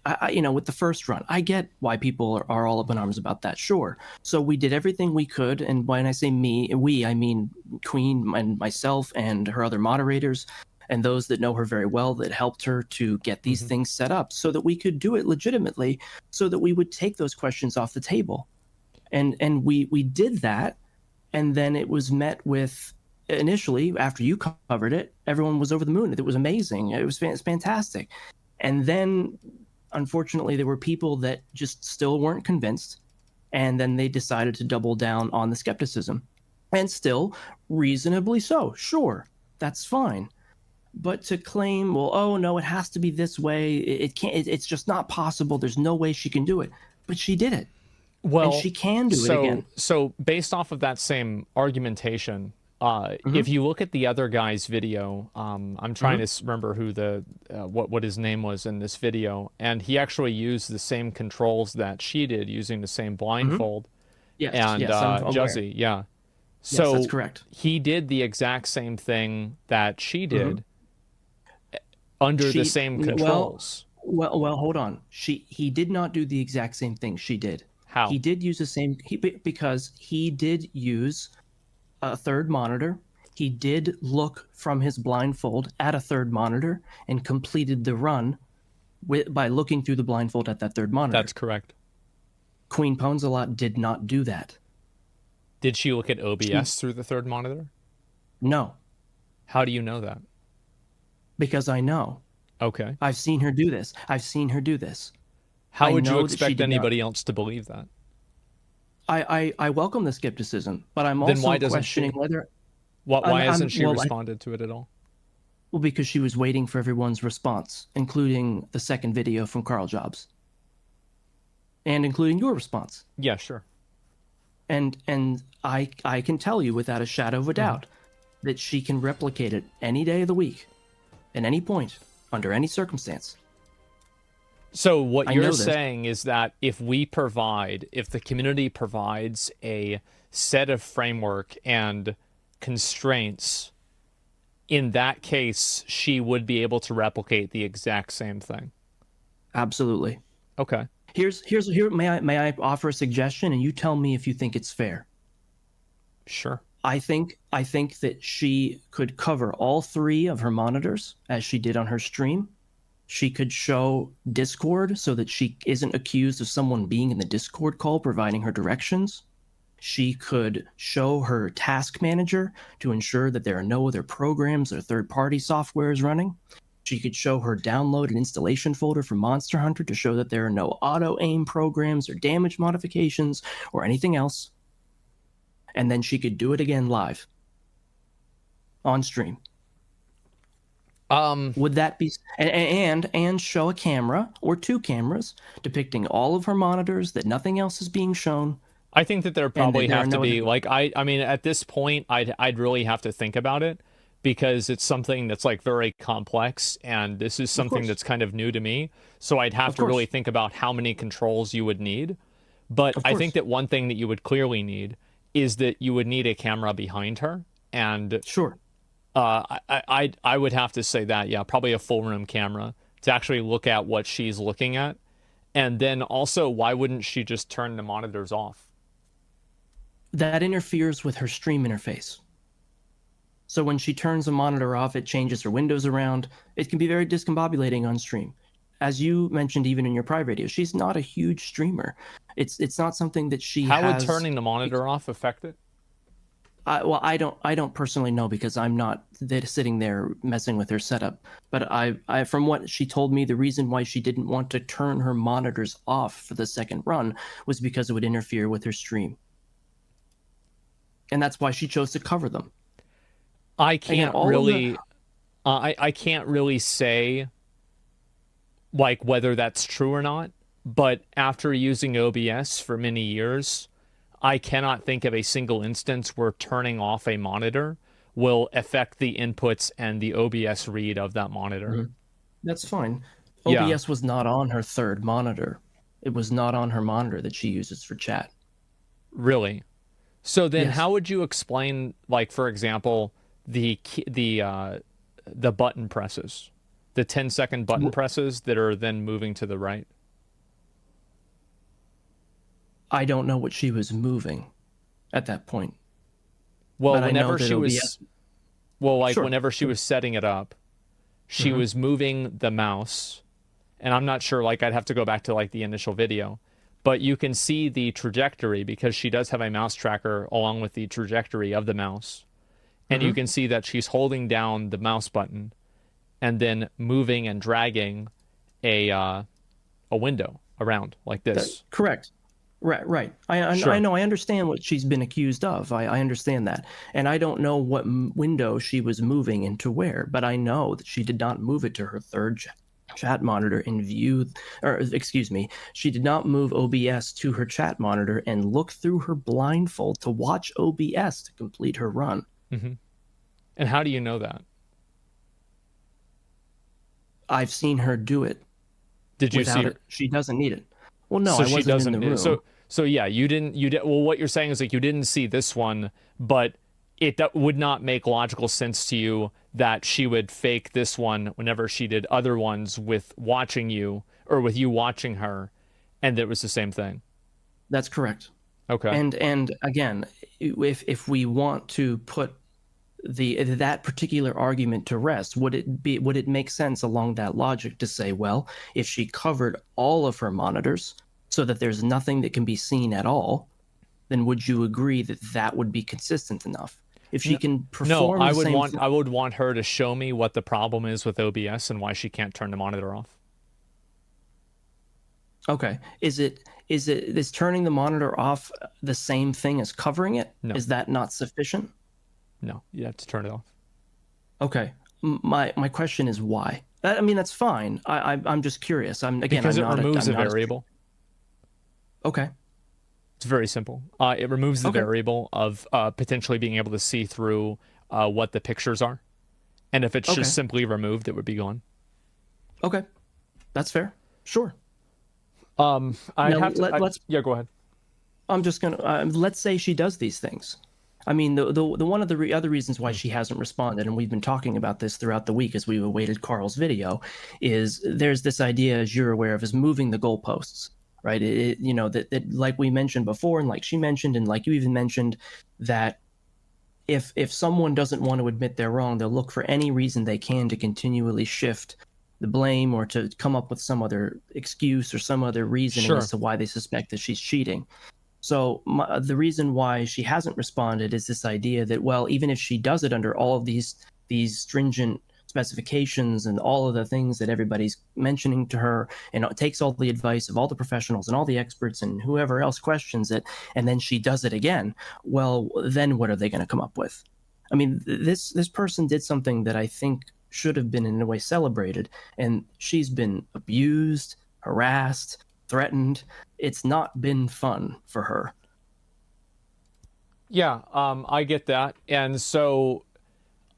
Speaker 7: with the first run, I get why people are all up in arms about that, sure. So we did everything we could, and when I say we, I mean Queen and myself and her other moderators and those that know her very well that helped her to get these things set up so that we could do it legitimately, so that we would take those questions off the table. And we did that, and then it was met with, initially, after you covered it, everyone was over the moon. It was amazing. It was fantastic. And then, unfortunately, there were people that just still weren't convinced. And then they decided to double down on the skepticism. And still, reasonably so. Sure, that's fine. But to claim, well, oh, no, it has to be this way. It can't. It's just not possible. There's no way she can do it. But she did it.
Speaker 1: Well,
Speaker 7: and she can do it again.
Speaker 1: So based off of that same argumentation, if you look at the other guy's video, I'm trying to remember who what his name was in this video, and he actually used the same controls that she did, using the same blindfold.
Speaker 7: Yes,
Speaker 1: and
Speaker 7: I'm aware.
Speaker 1: Juzzy, yeah.
Speaker 7: Yes, that's correct.
Speaker 1: He did the exact same thing that she did under the same controls.
Speaker 7: Well, hold on. He did not do the exact same thing she did.
Speaker 1: How?
Speaker 7: He did use the same because he did use a third monitor. He did look from his blindfold at a third monitor and completed the run by looking through the blindfold at that third monitor.
Speaker 1: That's correct.
Speaker 7: Queen Pwnzalot did not do that.
Speaker 1: Did she look at OBS through the third monitor?
Speaker 7: No.
Speaker 1: How do you know that?
Speaker 7: Because I know.
Speaker 1: Okay.
Speaker 7: I've seen her do this.
Speaker 1: How would you expect anybody else to believe that?
Speaker 7: I welcome the skepticism, but I'm also questioning whether...
Speaker 1: Why hasn't she responded to it at all?
Speaker 7: Well, because she was waiting for everyone's response, including the second video from Carl Jobs. And including your response.
Speaker 1: Yeah, sure.
Speaker 7: And I can tell you without a shadow of a doubt that she can replicate it any day of the week, at any point, under any circumstance.
Speaker 1: So what you're saying is that if the community provides a set of framework and constraints, in that case, she would be able to replicate the exact same thing.
Speaker 7: Absolutely.
Speaker 1: Okay.
Speaker 7: Here. May I offer a suggestion, and you tell me if you think it's fair.
Speaker 1: Sure.
Speaker 7: I think that she could cover all three of her monitors as she did on her stream. She could show Discord so that she isn't accused of someone being in the Discord call providing her directions. She could show her task manager to ensure that there are no other programs or third-party softwares running. She could show her download and installation folder for Monster Hunter to show that there are no auto-aim programs or damage modifications or anything else. And then she could do it again live on stream. Would that be and show a camera or two cameras depicting all of her monitors that nothing else is being shown?
Speaker 1: I think that there probably have to be I mean at this point I'd really have to think about it, because it's something that's like very complex, and this is something that's kind of new to me. So I'd have to really think about how many controls you would need. But I think that one thing that you would clearly need is that you would need a camera behind her. And
Speaker 7: sure.
Speaker 1: I would have to say that, yeah, probably a full room camera to actually look at what she's looking at. And then also, why wouldn't she just turn the monitors off?
Speaker 7: That interferes with her stream interface. So when she turns a monitor off, it changes her windows around. It can be very discombobulating on stream. As you mentioned, even in your private video, she's not a huge streamer. It's not something that she
Speaker 1: How would turning the monitor off affect it?
Speaker 7: Well, I don't personally know, because I'm not sitting there messing with her setup. But I from what she told me, the reason why she didn't want to turn her monitors off for the second run was because it would interfere with her stream. And that's why she chose to cover them.
Speaker 1: I can't really say like whether that's true or not, but after using OBS for many years, I cannot think of a single instance where turning off a monitor will affect the inputs and the OBS read of that monitor.
Speaker 7: That's fine.
Speaker 1: Yeah.
Speaker 7: OBS was not on her third monitor. It was not on her monitor that she uses for chat.
Speaker 1: Really? So then
Speaker 7: Yes.
Speaker 1: how would you explain, like, for example, the button presses, the 10-second button presses that are then moving to the right?
Speaker 7: I don't know what she was moving at that point.
Speaker 1: Well,
Speaker 7: But I know
Speaker 1: whenever
Speaker 7: that
Speaker 1: she was,
Speaker 7: OBS
Speaker 1: well, like
Speaker 7: Sure.
Speaker 1: whenever she was setting it up, she was moving the mouse, and I'm not sure, like I'd have to go back to like the initial video, but you can see the trajectory because she does have a mouse tracker along with the trajectory of the mouse. And you can see that she's holding down the mouse button and then moving and dragging a window around like this.
Speaker 7: Correct. Right. I
Speaker 1: Sure.
Speaker 7: know. I understand what she's been accused of. I understand that. And I don't know what window she was moving into where, but I know that she did not move it to her third chat monitor in view, or excuse me, she did not move OBS to her chat monitor and look through her blindfold to watch OBS to complete her run.
Speaker 1: And how do you know that?
Speaker 7: I've seen her do it.
Speaker 1: Did you
Speaker 7: Without
Speaker 1: see
Speaker 7: it, she doesn't need it. Well, no,
Speaker 1: so
Speaker 7: I
Speaker 1: she
Speaker 7: wasn't
Speaker 1: doesn't
Speaker 7: in the room.
Speaker 1: So yeah, you didn't well, what you're saying is like you didn't see this one, but it would not make logical sense to you that she would fake this one whenever she did other ones with watching you or with you watching her, and it was the same thing.
Speaker 7: That's correct.
Speaker 1: Okay.
Speaker 7: And again, if we want to put that particular argument to rest, would it make sense along that logic to say, well, if she covered all of her monitors so that there's nothing that can be seen at all, then would you agree that that would be consistent enough? If she can perform
Speaker 1: No,
Speaker 7: the same thing-
Speaker 1: I would want her to show me what the problem is with OBS and why she can't turn the monitor off.
Speaker 7: Okay. Is turning the monitor off the same thing as covering it?
Speaker 1: No.
Speaker 7: Is that not sufficient?
Speaker 1: No, you have to turn it off.
Speaker 7: Okay. My question is why? I mean, that's fine. I'm just curious.
Speaker 1: Because it removes a variable.
Speaker 7: Okay.
Speaker 1: It's very simple. It removes the variable of potentially being able to see through what the pictures are. And if it's just simply removed, it would be gone.
Speaker 7: Okay. That's fair. Sure.
Speaker 1: Yeah, go ahead.
Speaker 7: I'm just going to, let's say she does these things. I mean, the one of the other reasons why she hasn't responded, and we've been talking about this throughout the week as we awaited Carl's video, is there's this idea, as you're aware of, is moving the goalposts, right? That like we mentioned before, and like she mentioned, and like you even mentioned, that if someone doesn't want to admit they're wrong, they'll look for any reason they can to continually shift the blame or to come up with some other excuse or some other reasoning as to why they suspect that she's cheating. So the reason why she hasn't responded is this idea that, well, even if she does it under all of these stringent specifications and all of the things that everybody's mentioning to her, and takes all the advice of all the professionals and all the experts and whoever else questions it, and then she does it again, well, then what are they going to come up with? I mean, this person did something that I think should have been in a way celebrated, and she's been abused, harassed, threatened. It's not been fun for her.
Speaker 1: Yeah, I get that. And so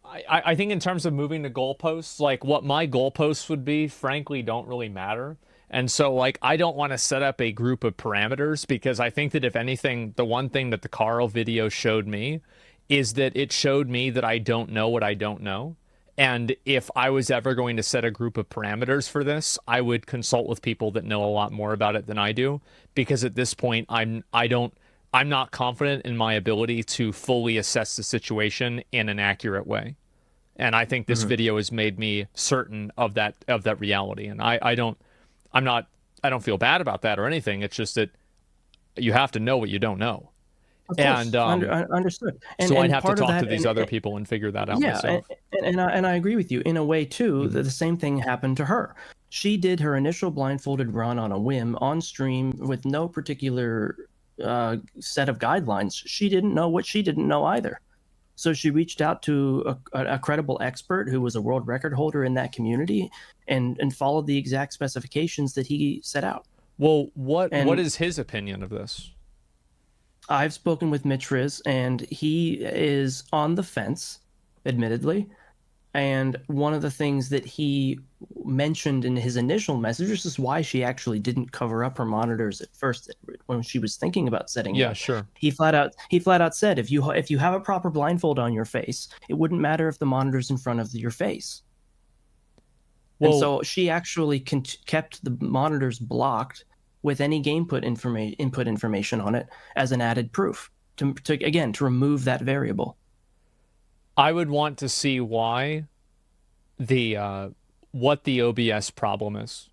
Speaker 1: I think in terms of moving the goalposts, like what my goalposts would be, frankly, don't really matter. And so, like, I don't want to set up a group of parameters because I think that if anything, the one thing that the Carl video showed me is that it showed me that I don't know what I don't know. And if I was ever going to set a group of parameters for this, I would consult with people that know a lot more about it than I do, because at this point I'm not confident in my ability to fully assess the situation in an accurate way. And I think this video has made me certain of that reality. And I don't feel bad about that or anything. It's just that you have to know what you don't know.
Speaker 7: Of course, understood.
Speaker 1: So I'd have to talk to these other people and figure that out myself.
Speaker 7: And I agree with you. In a way, too, the same thing happened to her. She did her initial blindfolded run on a whim on stream with no particular set of guidelines. She didn't know what she didn't know either. So she reached out to a credible expert who was a world record holder in that community and followed the exact specifications that he set out.
Speaker 1: Well, what is his opinion of this?
Speaker 7: I've spoken with Mitch Riz, and he is on the fence, admittedly. And one of the things that he mentioned in his initial message, this is why she actually didn't cover up her monitors at first when she was thinking about setting it
Speaker 1: Yeah,
Speaker 7: up.
Speaker 1: sure.
Speaker 7: He flat out said, if you have a proper blindfold on your face, it wouldn't matter if the monitor's in front of your face.
Speaker 1: Well,
Speaker 7: and so she actually kept the monitors blocked with any input information on it as an added proof to remove that variable.
Speaker 1: I would want to see why what the OBS problem is.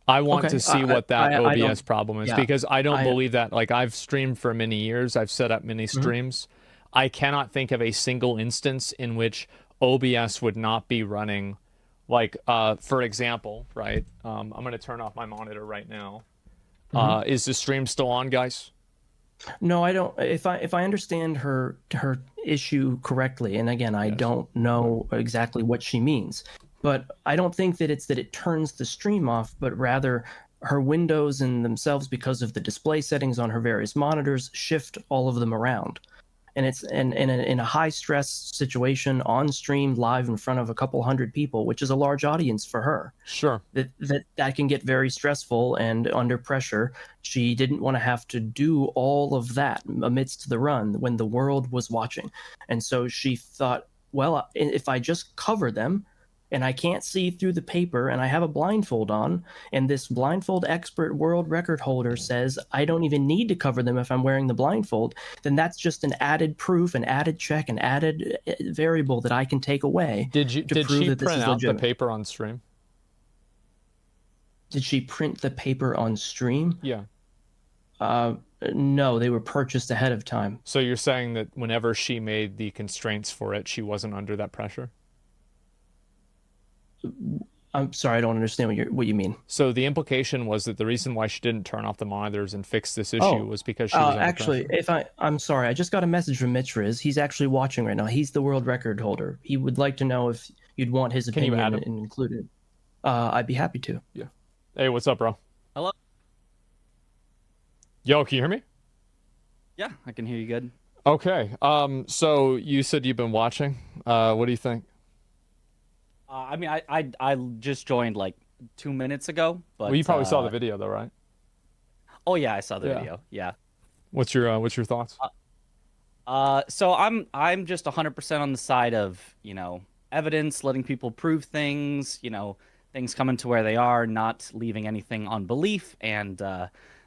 Speaker 1: I want to see what that OBS problem is, because I don't believe that. Like, I've streamed for many years. I've set up many streams. I cannot think of a single instance in which OBS would not be running. Like, for example, right? I'm going to turn off my monitor right now. Is the stream still on, guys?
Speaker 7: No, I don't. If I understand her issue correctly, and again, I don't know exactly what she means, but I don't think that it's that it turns the stream off, but rather her windows in themselves, because of the display settings on her various monitors, shift all of them around. And it's in a high stress situation on stream live in front of a couple hundred people, which is a large audience for her.
Speaker 1: Sure.
Speaker 7: That can get very stressful and under pressure. She didn't want to have to do all of that amidst the run when the world was watching. And so she thought, well, if I just cover them and I can't see through the paper and I have a blindfold on, and this blindfold expert world record holder says I don't even need to cover them if I'm wearing the blindfold, then that's just an added proof, an added check, an added variable that I can take away.
Speaker 1: Did she print out the paper on stream?
Speaker 7: Did she print the paper on stream?
Speaker 1: Yeah.
Speaker 7: No, they were purchased ahead of time.
Speaker 1: So you're saying that whenever she made the constraints for it, she wasn't under that pressure?
Speaker 7: I'm sorry, I don't understand what you mean.
Speaker 1: So the implication was that the reason why she didn't turn off the monitors and fix this issue was because she was under
Speaker 7: actually
Speaker 1: pressure.
Speaker 7: I'm sorry, I just got a message from Mitch Riz. He's actually watching right now. He's the world record holder. He would like to know if you'd want his opinion and include it. I'd be happy to.
Speaker 1: Yeah. Hey, what's up, bro?
Speaker 8: Hello.
Speaker 1: Yo, can you hear me?
Speaker 8: Yeah, I can hear you good.
Speaker 1: Okay. So you said you've been watching. What do you think?
Speaker 8: I mean, I just joined like 2 minutes ago. But,
Speaker 1: well, you probably saw the video though, right?
Speaker 8: Oh yeah, I saw the video. Yeah.
Speaker 1: What's your thoughts?
Speaker 8: So I'm just 100% on the side of, evidence, letting people prove things, things coming to where they are, not leaving anything on belief. And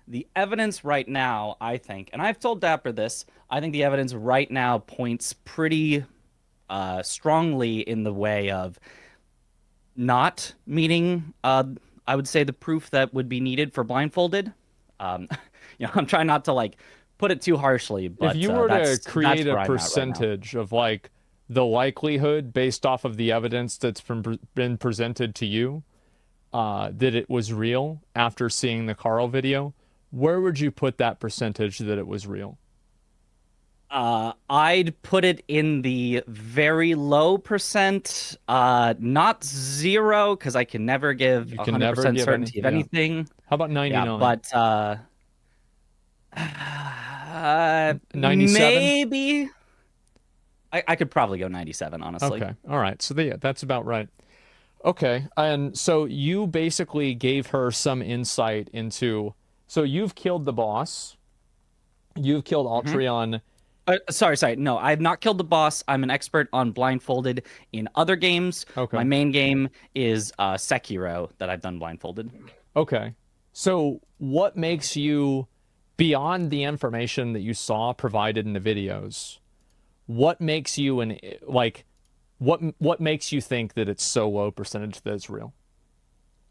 Speaker 8: the evidence right now, I think, and I've told Dapper this, I think the evidence right now points pretty strongly in the way of not meeting, I would say, the proof that would be needed for blindfolded. I'm trying not to like put it too harshly, but
Speaker 1: if you were to create a percentage of like the likelihood based off of the evidence that's been presented to you that it was real after seeing the Carl video, where would you put that percentage that it was real?
Speaker 8: I'd put it in the very low percent, not 0, because I can never give 100% certainty of anything.
Speaker 1: How about 99?
Speaker 8: Yeah, but
Speaker 1: 97?
Speaker 8: Maybe. I could probably go 97, honestly.
Speaker 1: Okay, all right. So yeah, that's about right. Okay, and so you basically gave her some insight into. So you've killed the boss. You've killed Altreon.
Speaker 8: Sorry. No, I have not killed the boss. I'm an expert on blindfolded in other games.
Speaker 1: Okay.
Speaker 8: My main game is Sekiro that I've done blindfolded.
Speaker 1: Okay. So what makes you, beyond the information that you saw provided in the videos, what makes you what makes you think that it's so low percentage that it's real?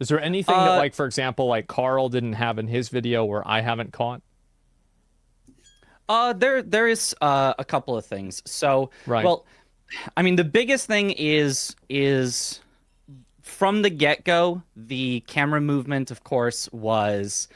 Speaker 1: Is there anything that, like, for example, like Carl didn't have in his video where I haven't caught?
Speaker 8: There is a couple of things. So,
Speaker 1: right.
Speaker 8: Well, I mean, the biggest thing is from the get-go, the camera movement, of course, was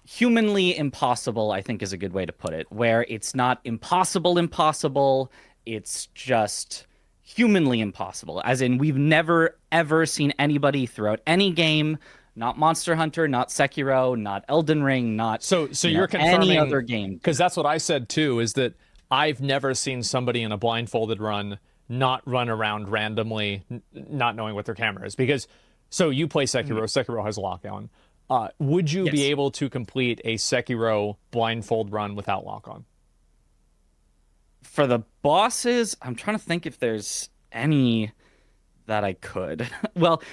Speaker 8: humanly impossible, I think is a good way to put it, where it's not impossible, it's just humanly impossible. As in, we've never, ever seen anybody throughout any game, not Monster Hunter, not Sekiro, not Elden Ring, not
Speaker 1: so you're confirming
Speaker 8: any other game.
Speaker 1: Because that's what I said too, is that I've never seen somebody in a blindfolded run not run around randomly, not knowing what their camera is. Because, so you play Sekiro. Sekiro has lock-on. Would you be
Speaker 8: Yes.
Speaker 1: able to complete a Sekiro blindfold run without lock-on?
Speaker 8: For the bosses, I'm trying to think if there's any that I could. Well,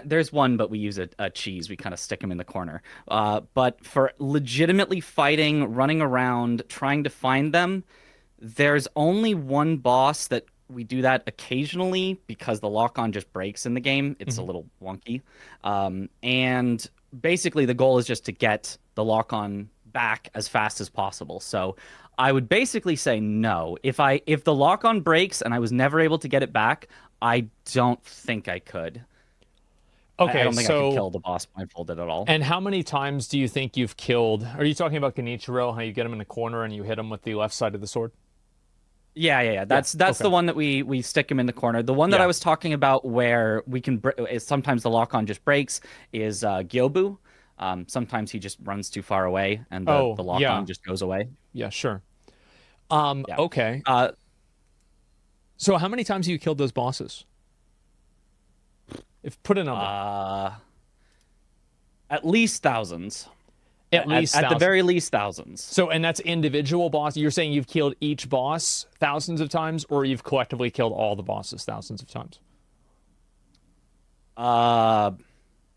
Speaker 8: there's one, but we use a cheese. We kind of stick him in the corner. But for legitimately fighting, running around, trying to find them, there's only one boss that we do that occasionally because the lock-on just breaks in the game. It's a little wonky. And basically the goal is just to get the lock-on back as fast as possible. So I would basically say no. If the lock-on breaks and I was never able to get it back, I don't think I could.
Speaker 1: Okay,
Speaker 8: I don't think I
Speaker 1: so
Speaker 8: could kill the boss blindfolded at all.
Speaker 1: and how many times do you think you've killed? Are you talking about Genichiro? How you get him in the corner and you hit him with the left side of the sword?
Speaker 8: Yeah. That's
Speaker 1: okay.
Speaker 8: the one that we stick him in the corner. The one that
Speaker 1: Yeah.
Speaker 8: I was talking about where we can sometimes the lock-on just breaks is Gyobu. Sometimes he just runs too far away and the lock-on
Speaker 1: yeah.
Speaker 8: just goes away.
Speaker 1: Yeah, sure.
Speaker 8: Yeah.
Speaker 1: Okay. So how many times have you killed those bosses? If put a number.
Speaker 8: At least thousands.
Speaker 1: At least
Speaker 8: at the
Speaker 1: thousands.
Speaker 8: very least thousands.
Speaker 1: So, and that's individual boss. You're saying you've killed each boss thousands of times, or you've collectively killed all the bosses thousands of times?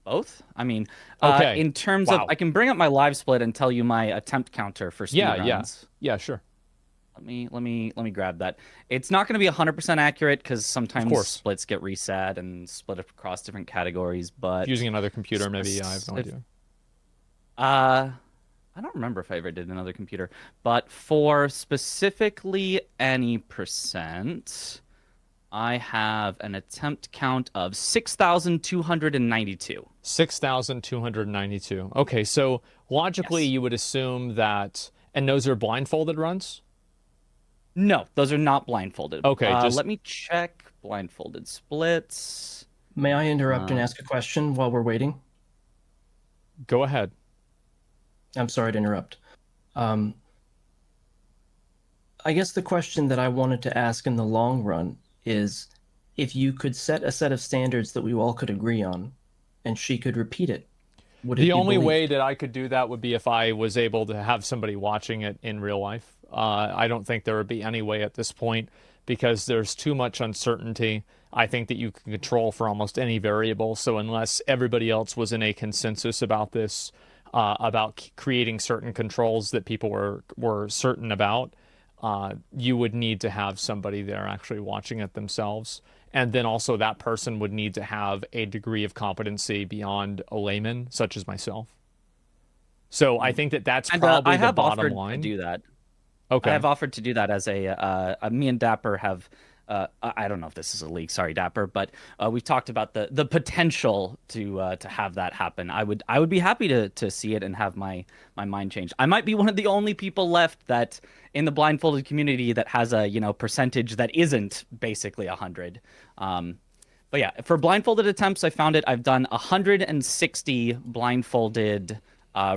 Speaker 8: Both. I mean,
Speaker 1: Okay.
Speaker 8: in terms
Speaker 1: Wow.
Speaker 8: of, I can bring up my live split and tell you my attempt counter for speedruns.
Speaker 1: Yeah, sure.
Speaker 8: Let me grab that. It's not going to be 100% accurate because sometimes
Speaker 1: course.
Speaker 8: splits get reset and split across different categories. But
Speaker 1: Using another computer, maybe. I have no idea.
Speaker 8: I don't remember if I ever did another computer. But for specifically any percent, I have an attempt count of 6,292.
Speaker 1: 6,292. Okay, so logically,
Speaker 8: Yes.
Speaker 1: you would assume that, and those are blindfolded runs?
Speaker 8: No, those are not blindfolded.
Speaker 1: Okay, just-
Speaker 8: let me check blindfolded splits.
Speaker 7: May I interrupt and ask a question while we're waiting?
Speaker 1: Go ahead.
Speaker 7: I'm sorry to interrupt. I guess the question that I wanted to ask in the long run is if you could set a set of standards that we all could agree on and she could repeat it, would it be
Speaker 1: The only
Speaker 7: believed?
Speaker 1: way that I could do that would be if I was able to have somebody watching it in real life. I don't think there would be any way at this point because there's too much uncertainty. I think that you can control for almost any variable. So unless everybody else was in a consensus about this, about creating certain controls that people were certain about, you would need to have somebody there actually watching it themselves. And then also that person would need to have a degree of competency beyond a layman, such as myself. So I think that that's
Speaker 8: And,
Speaker 1: probably
Speaker 8: I
Speaker 1: the
Speaker 8: have
Speaker 1: bottom
Speaker 8: offered
Speaker 1: line.
Speaker 8: to do that.
Speaker 1: Okay.
Speaker 8: I have offered to do that as me and Dapper have. I don't know if this is a leak. Sorry, Dapper, but we've talked about the potential to have that happen. I would be happy to see it and have my mind changed. I might be one of the only people left that in the blindfolded community that has a percentage that isn't basically 100. But yeah, for blindfolded attempts, I found it. I've done 160 blindfolded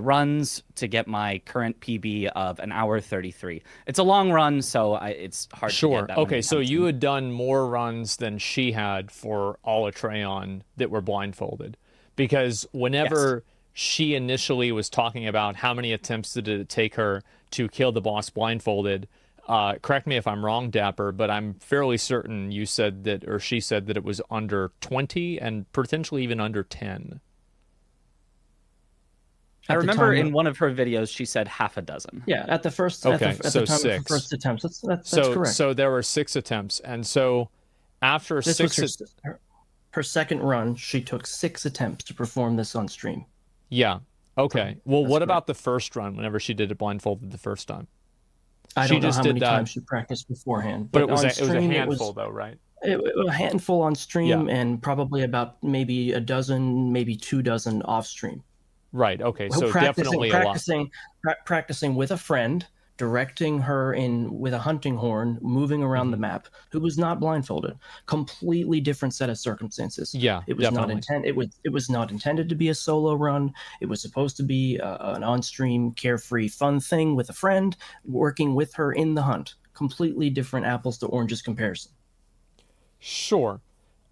Speaker 8: runs to get my current PB of an hour 33. It's a long run, so it's hard to
Speaker 1: Sure.
Speaker 8: get that many
Speaker 1: Okay, so
Speaker 8: attempts
Speaker 1: you
Speaker 8: in.
Speaker 1: had done more runs than she had for all Atreon that were blindfolded. Because whenever she initially was talking about how many attempts did it take her to kill the boss blindfolded, correct me if I'm wrong, Dapper, but I'm fairly certain you said that, or she said that it was under 20 and potentially even under 10.
Speaker 8: I
Speaker 7: At the
Speaker 8: remember
Speaker 7: time-
Speaker 8: in one of her videos she said half a dozen.
Speaker 7: Yeah, at the first
Speaker 1: Okay,
Speaker 7: at the
Speaker 1: so
Speaker 7: time of
Speaker 1: six.
Speaker 7: the first attempts. That's
Speaker 1: So
Speaker 7: correct.
Speaker 1: so there were 6 attempts. And so after
Speaker 7: This
Speaker 1: 6
Speaker 7: was her second run. She took 6 attempts to perform this on stream.
Speaker 1: Yeah. Okay. Well,
Speaker 7: That's
Speaker 1: what
Speaker 7: correct.
Speaker 1: about the first run whenever she did it blindfolded the first time?
Speaker 7: I
Speaker 1: She
Speaker 7: don't know
Speaker 1: just
Speaker 7: how
Speaker 1: did
Speaker 7: many
Speaker 1: that-
Speaker 7: times she practiced beforehand,
Speaker 1: But it was
Speaker 7: on
Speaker 1: a
Speaker 7: stream,
Speaker 1: handful though, right?
Speaker 7: It was a handful on stream
Speaker 1: Yeah.
Speaker 7: and probably about maybe a dozen, maybe 2 dozen off stream.
Speaker 1: Right. Okay. So definitely a lot.
Speaker 7: Practicing with a friend, directing her in with a hunting horn, moving around
Speaker 1: Mm-hmm.
Speaker 7: the map, who was not blindfolded. Completely different set of circumstances.
Speaker 1: Yeah,
Speaker 7: it was
Speaker 1: definitely.
Speaker 7: it was not intended to be a solo run. It was supposed to be an on-stream, carefree, fun thing with a friend, working with her in the hunt. completely different apples to oranges comparison.
Speaker 1: Sure.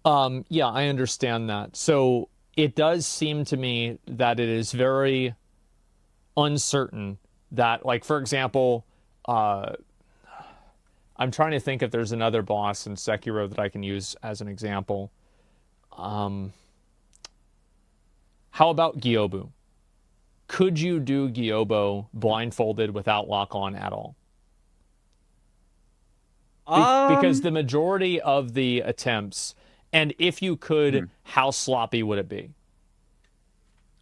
Speaker 1: Yeah, I understand that. So it does seem to me that it is very uncertain that, like, for example, I'm trying to think if there's another boss in Sekiro that I can use as an example. How about Gyobu? Could you do Gyobo blindfolded without lock-on at all? Because the majority of the attempts, and if you could, how sloppy would it be?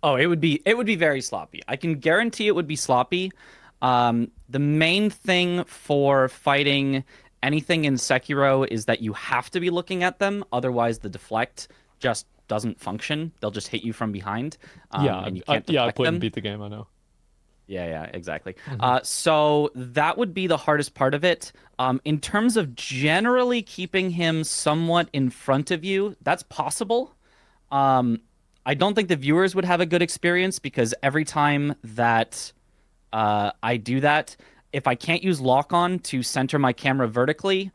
Speaker 8: Oh, it would be very sloppy. I can guarantee it would be sloppy. The main thing for fighting anything in Sekiro is that you have to be looking at them, otherwise the deflect just doesn't function. They'll just hit you from behind. And you can't deflect
Speaker 1: I played
Speaker 8: them.
Speaker 1: and beat the game, I know.
Speaker 8: Yeah, exactly. So that would be the hardest part of it. In terms of generally keeping him somewhat in front of you, that's possible. I don't think the viewers would have a good experience because every time that I do that, if I can't use lock-on to center my camera vertically,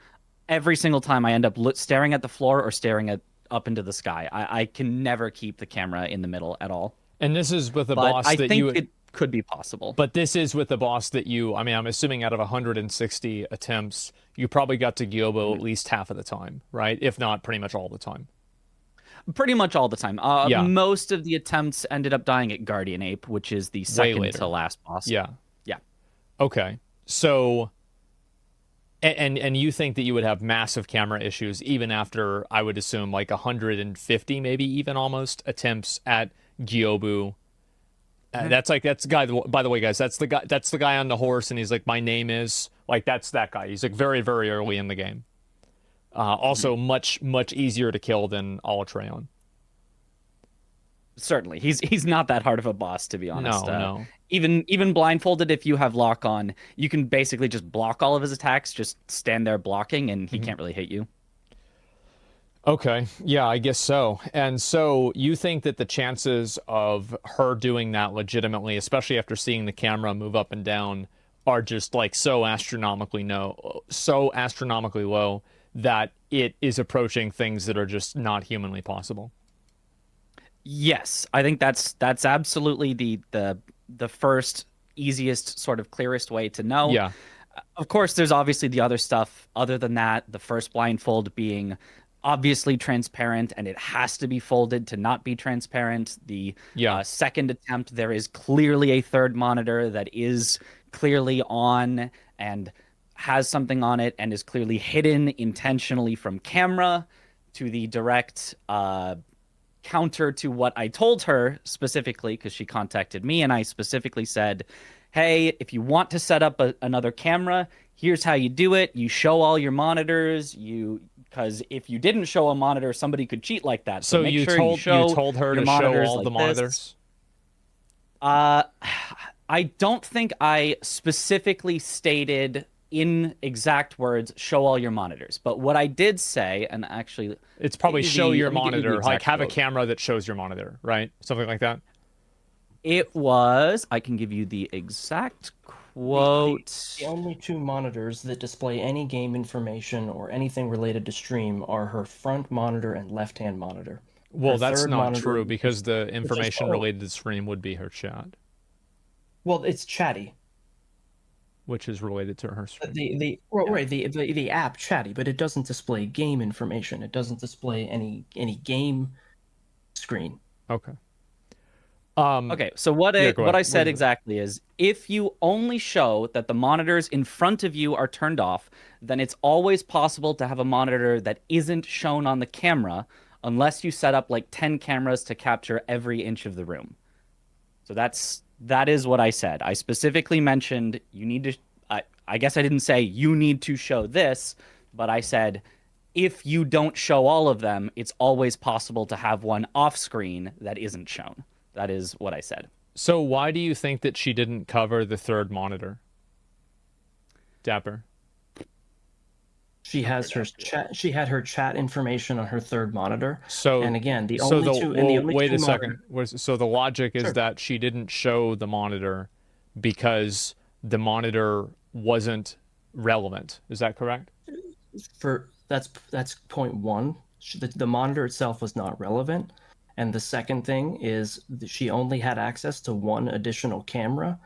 Speaker 8: every single time I end up staring at the floor or staring up into the sky. I can never keep the camera in the middle at all.
Speaker 1: And this is with a
Speaker 8: But
Speaker 1: boss
Speaker 8: I
Speaker 1: that
Speaker 8: think
Speaker 1: you...
Speaker 8: it could be possible.
Speaker 1: But this is with the boss that you... I mean, I'm assuming out of 160 attempts, you probably got to Gyobo at least half of the time, right? If not, pretty much all the time.
Speaker 8: Pretty much all the time.
Speaker 1: Yeah.
Speaker 8: Most of the attempts ended up dying at Guardian Ape, which is the second to last boss.
Speaker 1: Yeah.
Speaker 8: Yeah.
Speaker 1: Okay. So... And you think that you would have massive camera issues even after, I would assume, like 150, maybe even almost, attempts at Gyobu. That's the guy. By the way, guys, that's the guy on the horse, and he's like, "My name is," like, that's that guy. He's like very, very early in the game. Also, much easier to kill than Alatreon.
Speaker 8: Certainly, he's not that hard of a boss, to be honest.
Speaker 1: No.
Speaker 8: Even blindfolded, if you have lock on, you can basically just block all of his attacks. Just stand there blocking, and he can't really hit you.
Speaker 1: Okay, yeah, I guess so. And so you think that the chances of her doing that legitimately, especially after seeing the camera move up and down, are just like so astronomically low that it is approaching things that are just not humanly possible.
Speaker 8: Yes, I think that's absolutely the first easiest, sort of clearest way to know.
Speaker 1: Yeah.
Speaker 8: Of course, there's obviously the other stuff. Other than that, the first blindfold being obviously transparent, and it has to be folded to not be transparent. The second attempt, there is clearly a third monitor that is clearly on and has something on it and is clearly hidden intentionally from camera, to the direct counter to what I told her specifically, because she contacted me and I specifically said, hey, if you want to set up another camera, here's how you do it. You show all your monitors. Because if you didn't show a monitor, somebody could cheat like that. So make sure you
Speaker 1: told her to show all the monitors?
Speaker 8: I don't think I specifically stated in exact words, show all your monitors. But what I did say, and actually...
Speaker 1: It's probably show your monitor, like have a camera that shows your monitor, right? Something like that?
Speaker 8: It was... I can give you the exact quote.
Speaker 7: The only two monitors that display any game information or anything related to stream are her front monitor and left-hand monitor.
Speaker 1: Well, that's not true, because the information related to the stream would be her chat.
Speaker 7: Well, it's chatty.
Speaker 1: Which is related to her stream.
Speaker 7: The app chatty, but it doesn't display game information. It doesn't display any game screen.
Speaker 1: Okay.
Speaker 8: Okay, so what I said exactly is, if you only show that the monitors in front of you are turned off, then it's always possible to have a monitor that isn't shown on the camera, unless you set up like 10 cameras to capture every inch of the room. So that is what I said. I specifically mentioned you need to... I guess I didn't say you need to show this, but I said if you don't show all of them, it's always possible to have one off screen that isn't shown. That is what I said.
Speaker 1: So why do you think that she didn't cover the third monitor? Dapper.
Speaker 7: She has her chat. She had her chat information on her third monitor.
Speaker 1: So,
Speaker 7: and again,
Speaker 1: wait a second. So the logic is that she didn't show the monitor because the monitor wasn't relevant. Is that correct?
Speaker 7: That's point one. The monitor itself was not relevant, and the second thing is that she only had access to one additional camera,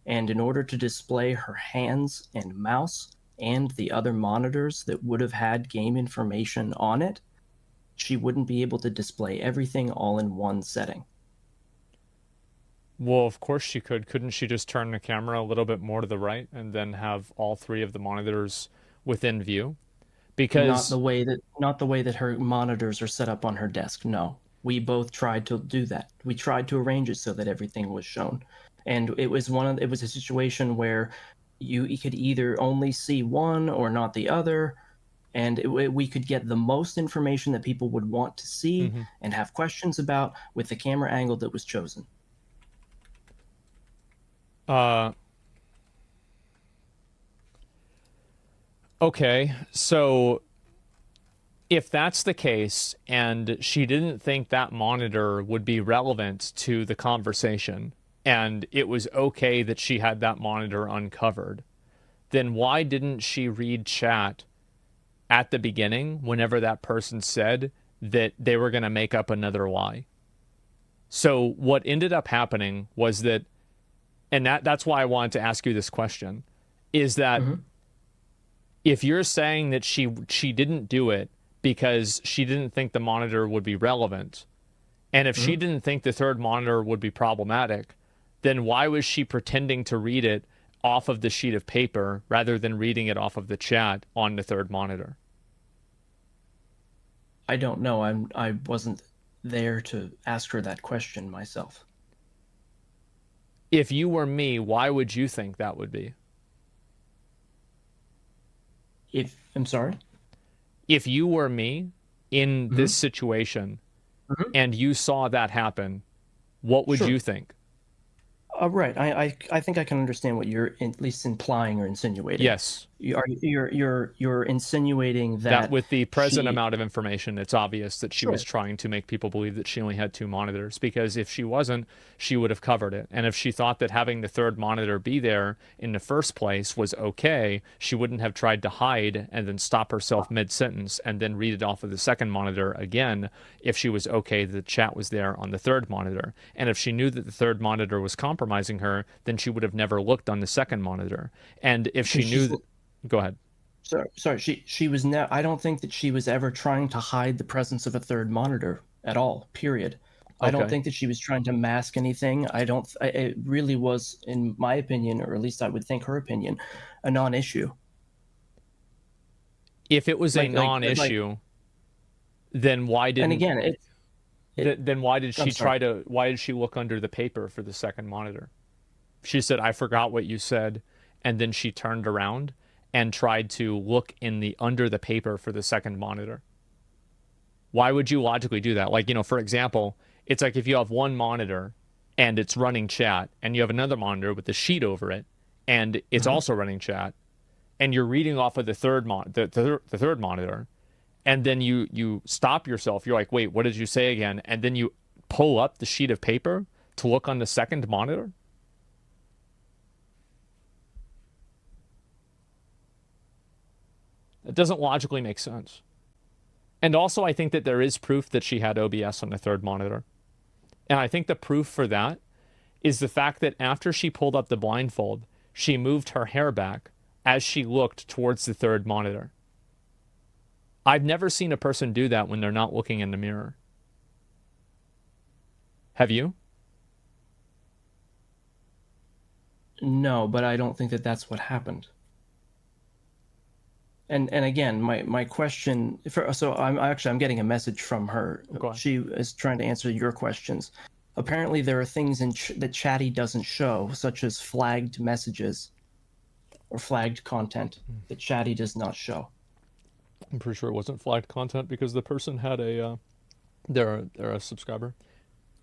Speaker 7: and in order to display her hands and mouse and the other monitors that would have had game information on it, she wouldn't be able to display everything all in one setting.
Speaker 1: Well, of course she could. Couldn't she just turn the camera a little bit more to the right and then have all three of the monitors within view? Because
Speaker 7: Not the way that her monitors are set up on her desk. No, we both tried to do that. We tried to arrange it so that everything was shown, and it was a situation where you could either only see one or not the other, and we could get the most information that people would want to see and have questions about with the camera angle that was chosen.
Speaker 1: Okay, so if that's the case and she didn't think that monitor would be relevant to the conversation and it was okay that she had that monitor uncovered, then why didn't she read chat at the beginning whenever that person said that they were going to make up another lie? So what ended up happening was that, and that's why I wanted to ask you this question, is that if you're saying that she didn't do it because she didn't think the monitor would be relevant, and if she didn't think the third monitor would be problematic, then why was she pretending to read it off of the sheet of paper rather than reading it off of the chat on the third monitor?
Speaker 7: I don't know. I wasn't there to ask her that question myself.
Speaker 1: If you were me, why would you think that would be?
Speaker 7: I'm sorry?
Speaker 1: If you were me in this situation and you saw that happen, what would you think?
Speaker 7: Right. I think I can understand what you're at least implying or insinuating.
Speaker 1: Yes.
Speaker 7: You're insinuating
Speaker 1: that with the present amount of information, it's obvious that she was trying to make people believe that she only had two monitors, because if she wasn't, she would have covered it. And if she thought that having the third monitor be there in the first place was okay, she wouldn't have tried to hide and then stop herself mid-sentence and then read it off of the second monitor again if she was okay that the chat was there on the third monitor. And if she knew that the third monitor was compromising her, then she would have never looked on the second monitor. And if she knew go ahead.
Speaker 7: Sorry. She was I don't think that she was ever trying to hide the presence of a third monitor at all. Period. Okay. I don't think that she was trying to mask anything. It really was, in my opinion, or at least I would think her opinion, a non-issue.
Speaker 1: If it was a non-issue, then why didn't?
Speaker 7: And again,
Speaker 1: then why did she why did she look under the paper for the second monitor? She said, "I forgot what you said," and then she turned around and tried to look under the paper for the second monitor. Why would you logically do that? Like, for example, it's like if you have one monitor and it's running chat, and you have another monitor with the sheet over it and it's also running chat, and you're reading off of the third third monitor, and then you stop yourself. You're like, wait, what did you say again? And then you pull up the sheet of paper to look on the second monitor. It doesn't logically make sense. And also, I think that there is proof that she had OBS on the third monitor. And I think the proof for that is the fact that after she pulled up the blindfold, she moved her hair back as she looked towards the third monitor. I've never seen a person do that when they're not looking in the mirror. Have you?
Speaker 7: No, but I don't think that that's what happened. And again, my question I'm getting a message from her. She is trying to answer your questions. Apparently, there are things that Chatty doesn't show, such as flagged messages or flagged content that Chatty does not show.
Speaker 1: I'm pretty sure it wasn't flagged content because the person had they're a subscriber,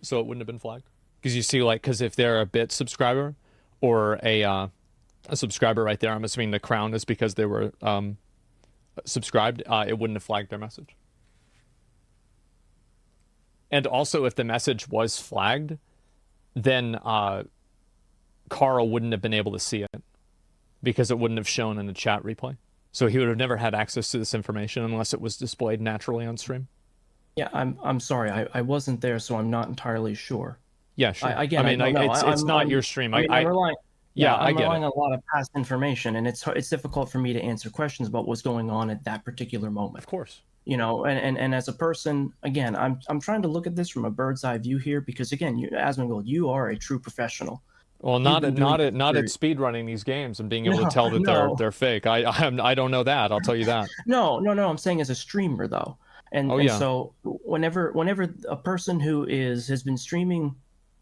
Speaker 1: so it wouldn't have been flagged. Because you see, because if they're a bit subscriber or a subscriber right there, I'm assuming the crown is because they were subscribed, it wouldn't have flagged their message. And also, if the message was flagged, then Carl wouldn't have been able to see it. because it wouldn't have shown in the chat replay. So he would have never had access to this information unless it was displayed naturally on stream.
Speaker 7: Yeah, I'm sorry, I wasn't there, so I'm not entirely sure.
Speaker 1: Yeah, sure.
Speaker 7: Again, I don't know.
Speaker 1: It's not your stream.
Speaker 7: I'm relying.
Speaker 1: Yeah, I
Speaker 7: I'm
Speaker 1: get
Speaker 7: relying
Speaker 1: it.
Speaker 7: on a lot of past information, and it's difficult for me to answer questions about what's going on at that particular moment.
Speaker 1: Of course.
Speaker 7: You know, and as a person, again, I'm trying to look at this from a bird's eye view here, because again, Asmongold, you are a true professional.
Speaker 1: Well, not at speedrunning these games and being able to tell that they're fake. I don't know that. I'll tell you that.
Speaker 7: No. I'm saying as a streamer though, and so whenever a person who has been streaming,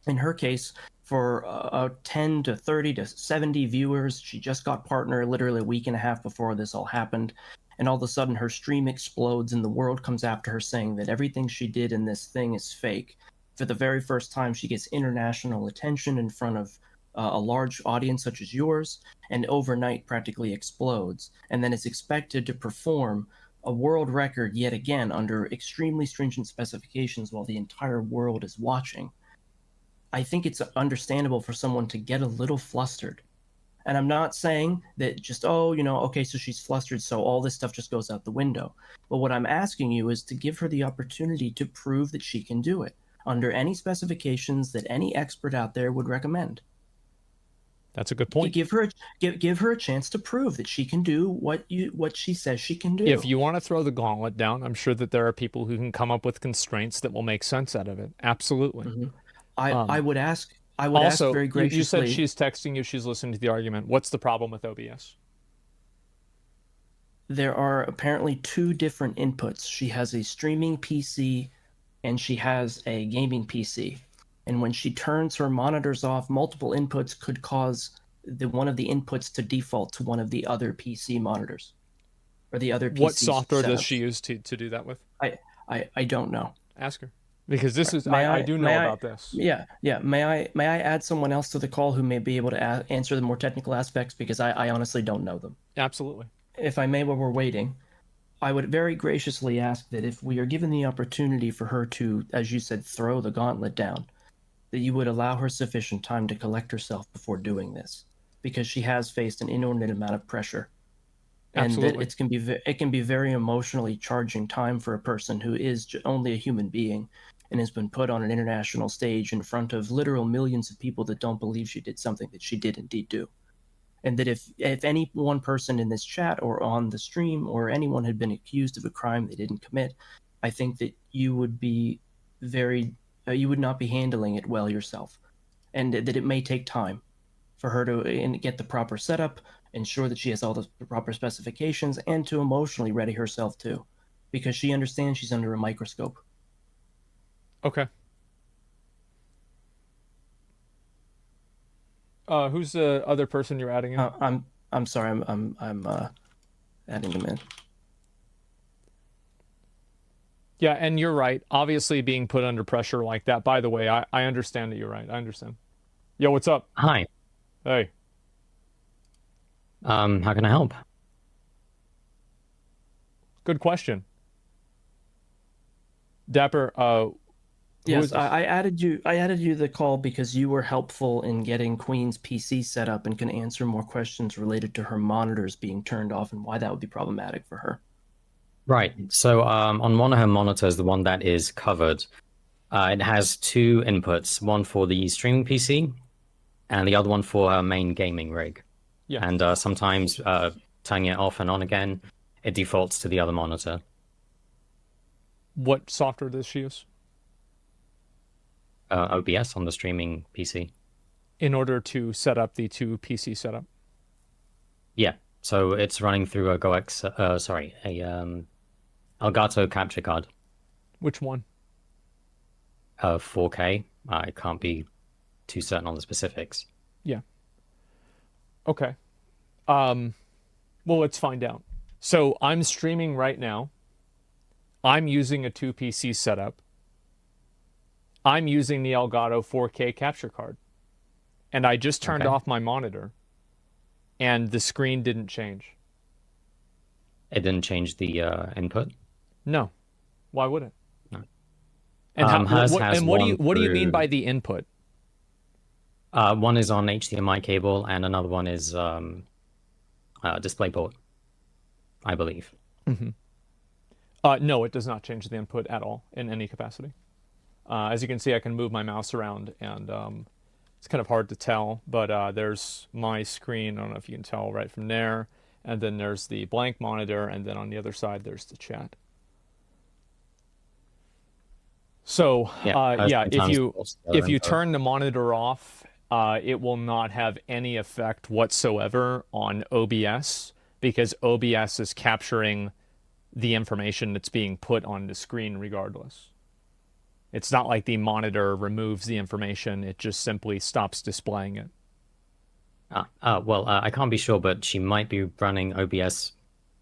Speaker 7: in her case, for 10 to 30 to 70 viewers, she just got partner literally a week and a half before this all happened, and all of a sudden her stream explodes and the world comes after her saying that everything she did in this thing is fake. For the very first time, she gets international attention in front of a large audience such as yours, and overnight practically explodes, and then is expected to perform a world record yet again under extremely stringent specifications while the entire world is watching. I think it's understandable for someone to get a little flustered. And I'm not saying that just, okay, so she's flustered, so all this stuff just goes out the window. But what I'm asking you is to give her the opportunity to prove that she can do it under any specifications that any expert out there would recommend.
Speaker 1: That's a good point.
Speaker 7: Give her a chance to prove that she can do what she says she can do.
Speaker 1: If you want to throw the gauntlet down, I'm sure that there are people who can come up with constraints that will make sense out of it. Absolutely.
Speaker 7: Mm-hmm. I would ask very graciously.
Speaker 1: You said she's texting you, she's listening to the argument. What's the problem with OBS?
Speaker 7: There are apparently two different inputs. She has a streaming PC and she has a gaming PC. And when she turns her monitors off, multiple inputs could cause one of the inputs to default to one of the other PC monitors. Or the other PC.
Speaker 1: What software
Speaker 7: setups.
Speaker 1: does she use to do that with?
Speaker 7: I don't know.
Speaker 1: Ask her. Because this is I do know about this.
Speaker 7: Yeah. May I add someone else to the call who may be able to answer the more technical aspects, because I honestly don't know them.
Speaker 1: Absolutely.
Speaker 7: If I may, while we're waiting, I would very graciously ask that if we are given the opportunity for her to, as you said, throw the gauntlet down, that you would allow her sufficient time to collect herself before doing this, because she has faced an inordinate amount of pressure.
Speaker 1: Absolutely.
Speaker 7: And that it can be very emotionally charging time for a person who is only a human being and has been put on an international stage in front of literal millions of people that don't believe she did something that she did indeed do. And that if any one person in this chat or on the stream or anyone had been accused of a crime they didn't commit, I think that you would be you would not be handling it well yourself. And that it may take time for her to get the proper setup, ensure that she has all the proper specifications, and to emotionally ready herself too, because she understands she's under a microscope.
Speaker 1: Okay. Who's the other person you're adding in?
Speaker 7: I'm sorry. I'm adding them in.
Speaker 1: Yeah, and you're right. Obviously, being put under pressure like that. By the way, I understand that you're right. I understand. Yo, what's up?
Speaker 9: Hi.
Speaker 1: Hey.
Speaker 9: How can I help?
Speaker 1: Good question. Dapper,
Speaker 7: yes, I added you to the call because you were helpful in getting Queen's PC set up and can answer more questions related to her monitors being turned off and why that would be problematic for her.
Speaker 9: Right. So on one of her monitors, the one that is covered, it has two inputs, one for the streaming PC and the other one for her main gaming rig.
Speaker 1: Yeah.
Speaker 9: And sometimes turning it off and on again, it defaults to the other monitor.
Speaker 1: What software does she use?
Speaker 9: OBS on the streaming PC.
Speaker 1: In order to set up the two PC setup?
Speaker 9: Yeah. So it's running through a Elgato capture card.
Speaker 1: Which one?
Speaker 9: 4K. I can't be too certain on the specifics.
Speaker 1: Yeah. Okay. Well, let's find out. So I'm streaming right now. I'm using a 2PC setup. I'm using the Elgato 4K capture card. And I just turned off my monitor. And the screen didn't change.
Speaker 9: It didn't change the input?
Speaker 1: No. Why would it?
Speaker 9: No.
Speaker 1: And, what do you mean by the input?
Speaker 9: One is on HDMI cable and another one is DisplayPort, I believe.
Speaker 1: No, it does not change the input at all in any capacity. As you can see, I can move my mouse around, and it's kind of hard to tell, but there's my screen. I don't know if you can tell right from there. And then there's the blank monitor, and then on the other side, there's the chat. So, if you turn the monitor off, it will not have any effect whatsoever on OBS, because OBS is capturing the information that's being put on the screen regardless. It's not like the monitor removes the information, it just simply stops displaying it.
Speaker 9: I can't be sure, but she might be running OBS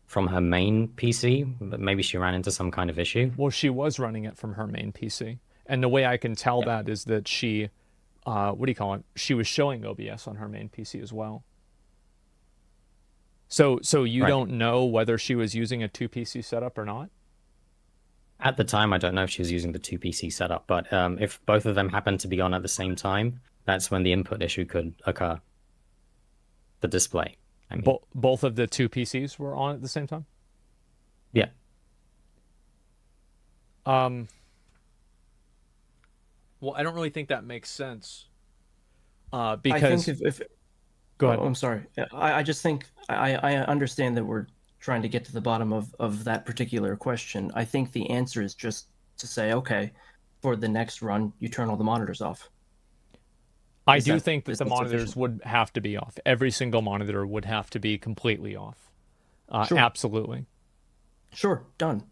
Speaker 9: from her main PC, but maybe she ran into some kind of issue.
Speaker 1: Well, she was running it from her main PC. And the way I can tell that is that she, she was showing OBS on her main PC as well. So you don't know whether she was using a 2-PC setup or not?
Speaker 9: At the time, I don't know if she was using the 2-PC setup, but if both of them happen to be on at the same time, that's when the input issue could occur. The display. I mean.
Speaker 1: Both of the 2 PCs were on at the same time?
Speaker 9: Yeah.
Speaker 1: Well, I don't really think that makes sense. Because
Speaker 7: I think if
Speaker 1: go ahead.
Speaker 7: Oh, I'm sorry. I just think I understand that we're trying to get to the bottom of that particular question. I think the answer is just to say, okay, for the next run, you turn all the monitors off.
Speaker 1: I do think that the monitors would have to be off. Every single monitor would have to be completely off.
Speaker 7: Sure.
Speaker 1: Absolutely.
Speaker 7: Sure, done.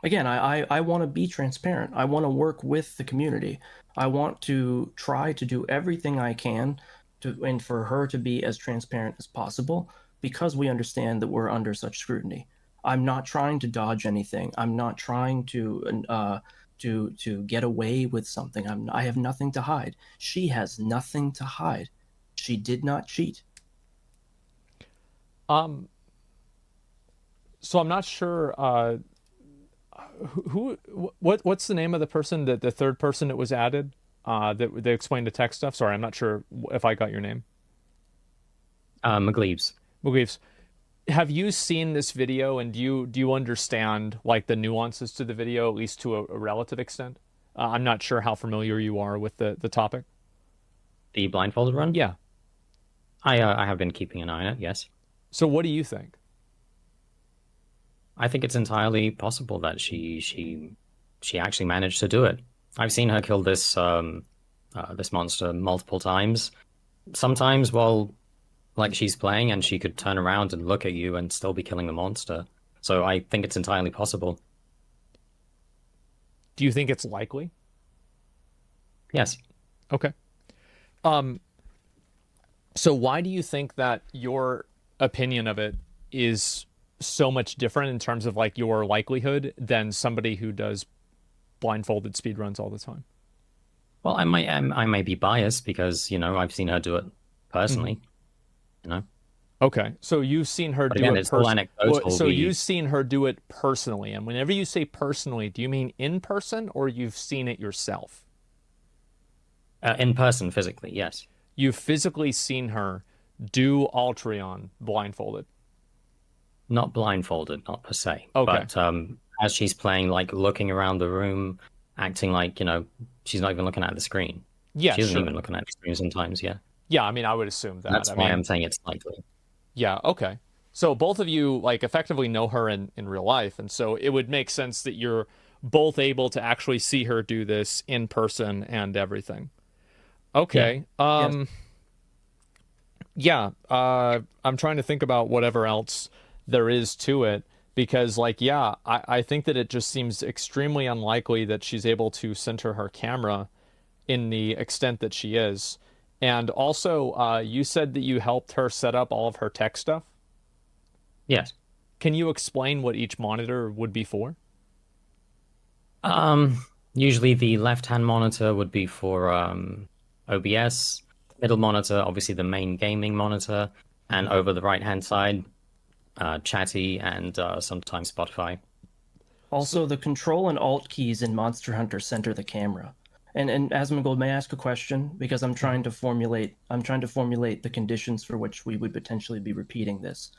Speaker 7: Again, I want to be transparent. I want to work with the community. I want to try to do everything I can and for her to be as transparent as possible, because we understand that we're under such scrutiny. I'm not trying to dodge anything. I'm not trying to get away with something. I have nothing to hide. She has nothing to hide. She did not cheat.
Speaker 1: So I'm not sure what's the name of the person, that the third person that was added that explained the tech stuff. Sorry, I'm not sure if I got your name.
Speaker 9: McGleaves.
Speaker 1: Have you seen this video, and do you understand like the nuances to the video, at least to a relative extent? I'm not sure how familiar you are with the topic.
Speaker 9: The blindfolded run?
Speaker 1: Yeah.
Speaker 9: I have been keeping an eye on it, yes.
Speaker 1: So what do you think?
Speaker 9: I think it's entirely possible that she actually managed to do it. I've seen her kill this this monster multiple times. Sometimes while like she's playing, and she could turn around and look at you and still be killing the monster. So I think it's entirely possible.
Speaker 1: Do you think it's likely?
Speaker 9: Yes.
Speaker 1: Okay. So why do you think that your opinion of it is so much different in terms of like your likelihood than somebody who does blindfolded speedruns all the time?
Speaker 9: Well, I may be biased because, you know, I've seen her do it personally. You know.
Speaker 1: Okay, so you've seen her do it personally. So you've seen her do it personally, and whenever you say personally, do you mean in person or you've seen it yourself?
Speaker 9: In person, physically, yes.
Speaker 1: You've physically seen her do Altreon blindfolded?
Speaker 9: Not blindfolded, not per se.
Speaker 1: Okay.
Speaker 9: But as she's playing, like looking around the room, acting like, you know, she's not even looking at the screen.
Speaker 1: Yeah,
Speaker 9: she isn't even looking at the screen sometimes, yeah.
Speaker 1: Yeah, I mean, I would assume that.
Speaker 9: That's why I'm saying it's likely.
Speaker 1: Yeah, okay. So both of you, like, effectively know her in real life, and so it would make sense that you're both able to actually see her do this in person and everything. Okay. Yeah. I'm trying to think about whatever else there is to it, because, like, yeah, I think that it just seems extremely unlikely that she's able to center her camera in the extent that she is. And also, you said that you helped her set up all of her tech stuff?
Speaker 9: Yes.
Speaker 1: Can you explain what each monitor would be for?
Speaker 9: Usually the left-hand monitor would be for OBS, middle monitor, obviously the main gaming monitor, and over the right-hand side, Chatty and sometimes Spotify.
Speaker 7: Also, the Control and Alt keys in Monster Hunter center the camera. And Asmongold, may I ask a question? Because I'm trying to formulate the conditions for which we would potentially be repeating this.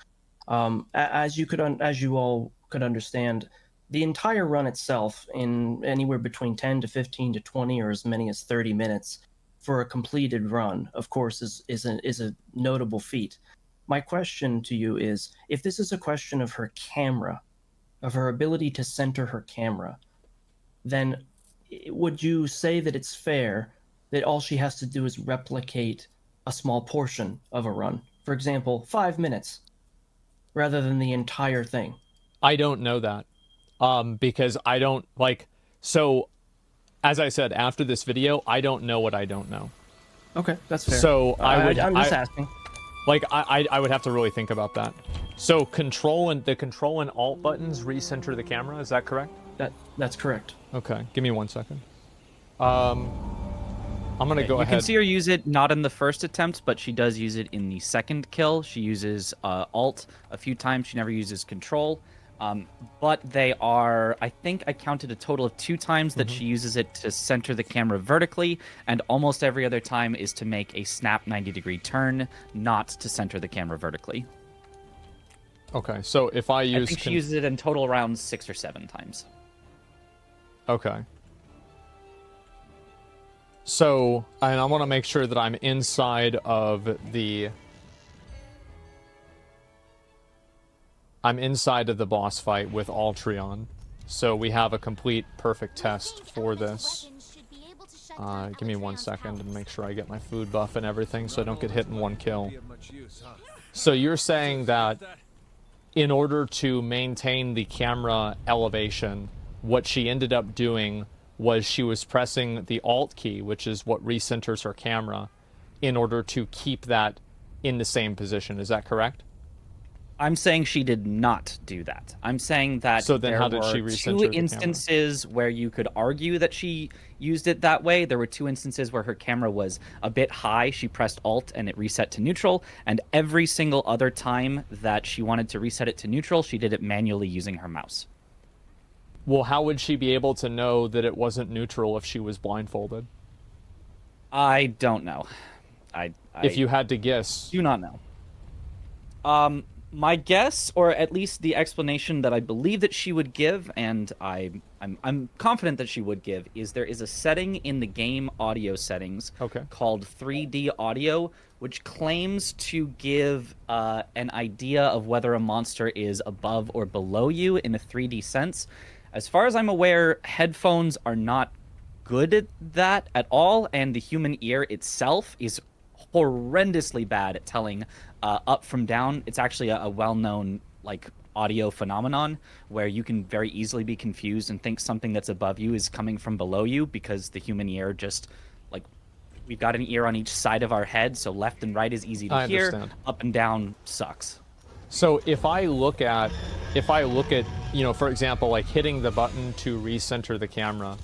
Speaker 7: As you all could understand, the entire run itself, in anywhere between 10 to 15 to 20 or as many as 30 minutes for a completed run, of course, is a notable feat. My question to you is, if this is a question of her camera, of her ability to center her camera, then would you say that it's fair that all she has to do is replicate a small portion of a run? For example, 5 minutes, rather than the entire thing?
Speaker 1: I don't know that. Because I don't, like, so, as I said, after this video, I don't know what I don't know.
Speaker 7: Okay, that's fair.
Speaker 1: So
Speaker 7: I'm just asking.
Speaker 1: Like, I would have to really think about that. So the control and alt buttons recenter the camera, is that correct?
Speaker 7: That's correct.
Speaker 1: Okay, give me 1 second. I'm gonna go ahead.
Speaker 8: You can see her use it not in the first attempt, but she does use it in the second kill. She uses alt a few times. She never uses control. But they are, I think I counted a total of 2 times that she uses it to center the camera vertically, and almost every other time is to make a snap 90-degree turn, not to center the camera vertically.
Speaker 1: Okay, so if I use...
Speaker 8: I think she uses it in total around 6 or 7 times.
Speaker 1: Okay. So, and I want to make sure that I'm inside of the... I'm inside of the boss fight with Altreon, so we have a complete perfect test for this. Give me 1 second to make sure I get my food buff and everything so I don't get hit in 1 kill. So you're saying that in order to maintain the camera elevation, what she ended up doing was she was pressing the Alt key, which is what recenters her camera, in order to keep that in the same position. Is that correct?
Speaker 8: I'm saying she did not do that. I'm saying that
Speaker 1: so then
Speaker 8: there
Speaker 1: how did
Speaker 8: were
Speaker 1: she recenter
Speaker 8: 2
Speaker 1: the camera?
Speaker 8: instances where you could argue that she used it that way. There were 2 instances where her camera was a bit high. She pressed Alt and it reset to neutral. And every single other time that she wanted to reset it to neutral, she did it manually using her mouse.
Speaker 1: Well, how would she be able to know that it wasn't neutral if she was blindfolded?
Speaker 8: I don't know.
Speaker 1: If you had to guess.
Speaker 8: Do not know. My guess, or at least the explanation that I believe that she would give, and I'm confident that she would give, is there is a setting in the game audio settings called 3D audio, which claims to give an idea of whether a monster is above or below you in a 3D sense. As far as I'm aware, headphones are not good at that at all, and the human ear itself is horrendously bad at telling up from down. It's actually a well-known like audio phenomenon where you can very easily be confused and think something that's above you is coming from below you, because the human ear just, like, we've got an ear on each side of our head, so left and right is easy to hear.
Speaker 1: Understand.
Speaker 8: Up and down sucks.
Speaker 1: So if I look at, you know, for example, like hitting the button to recenter the camera,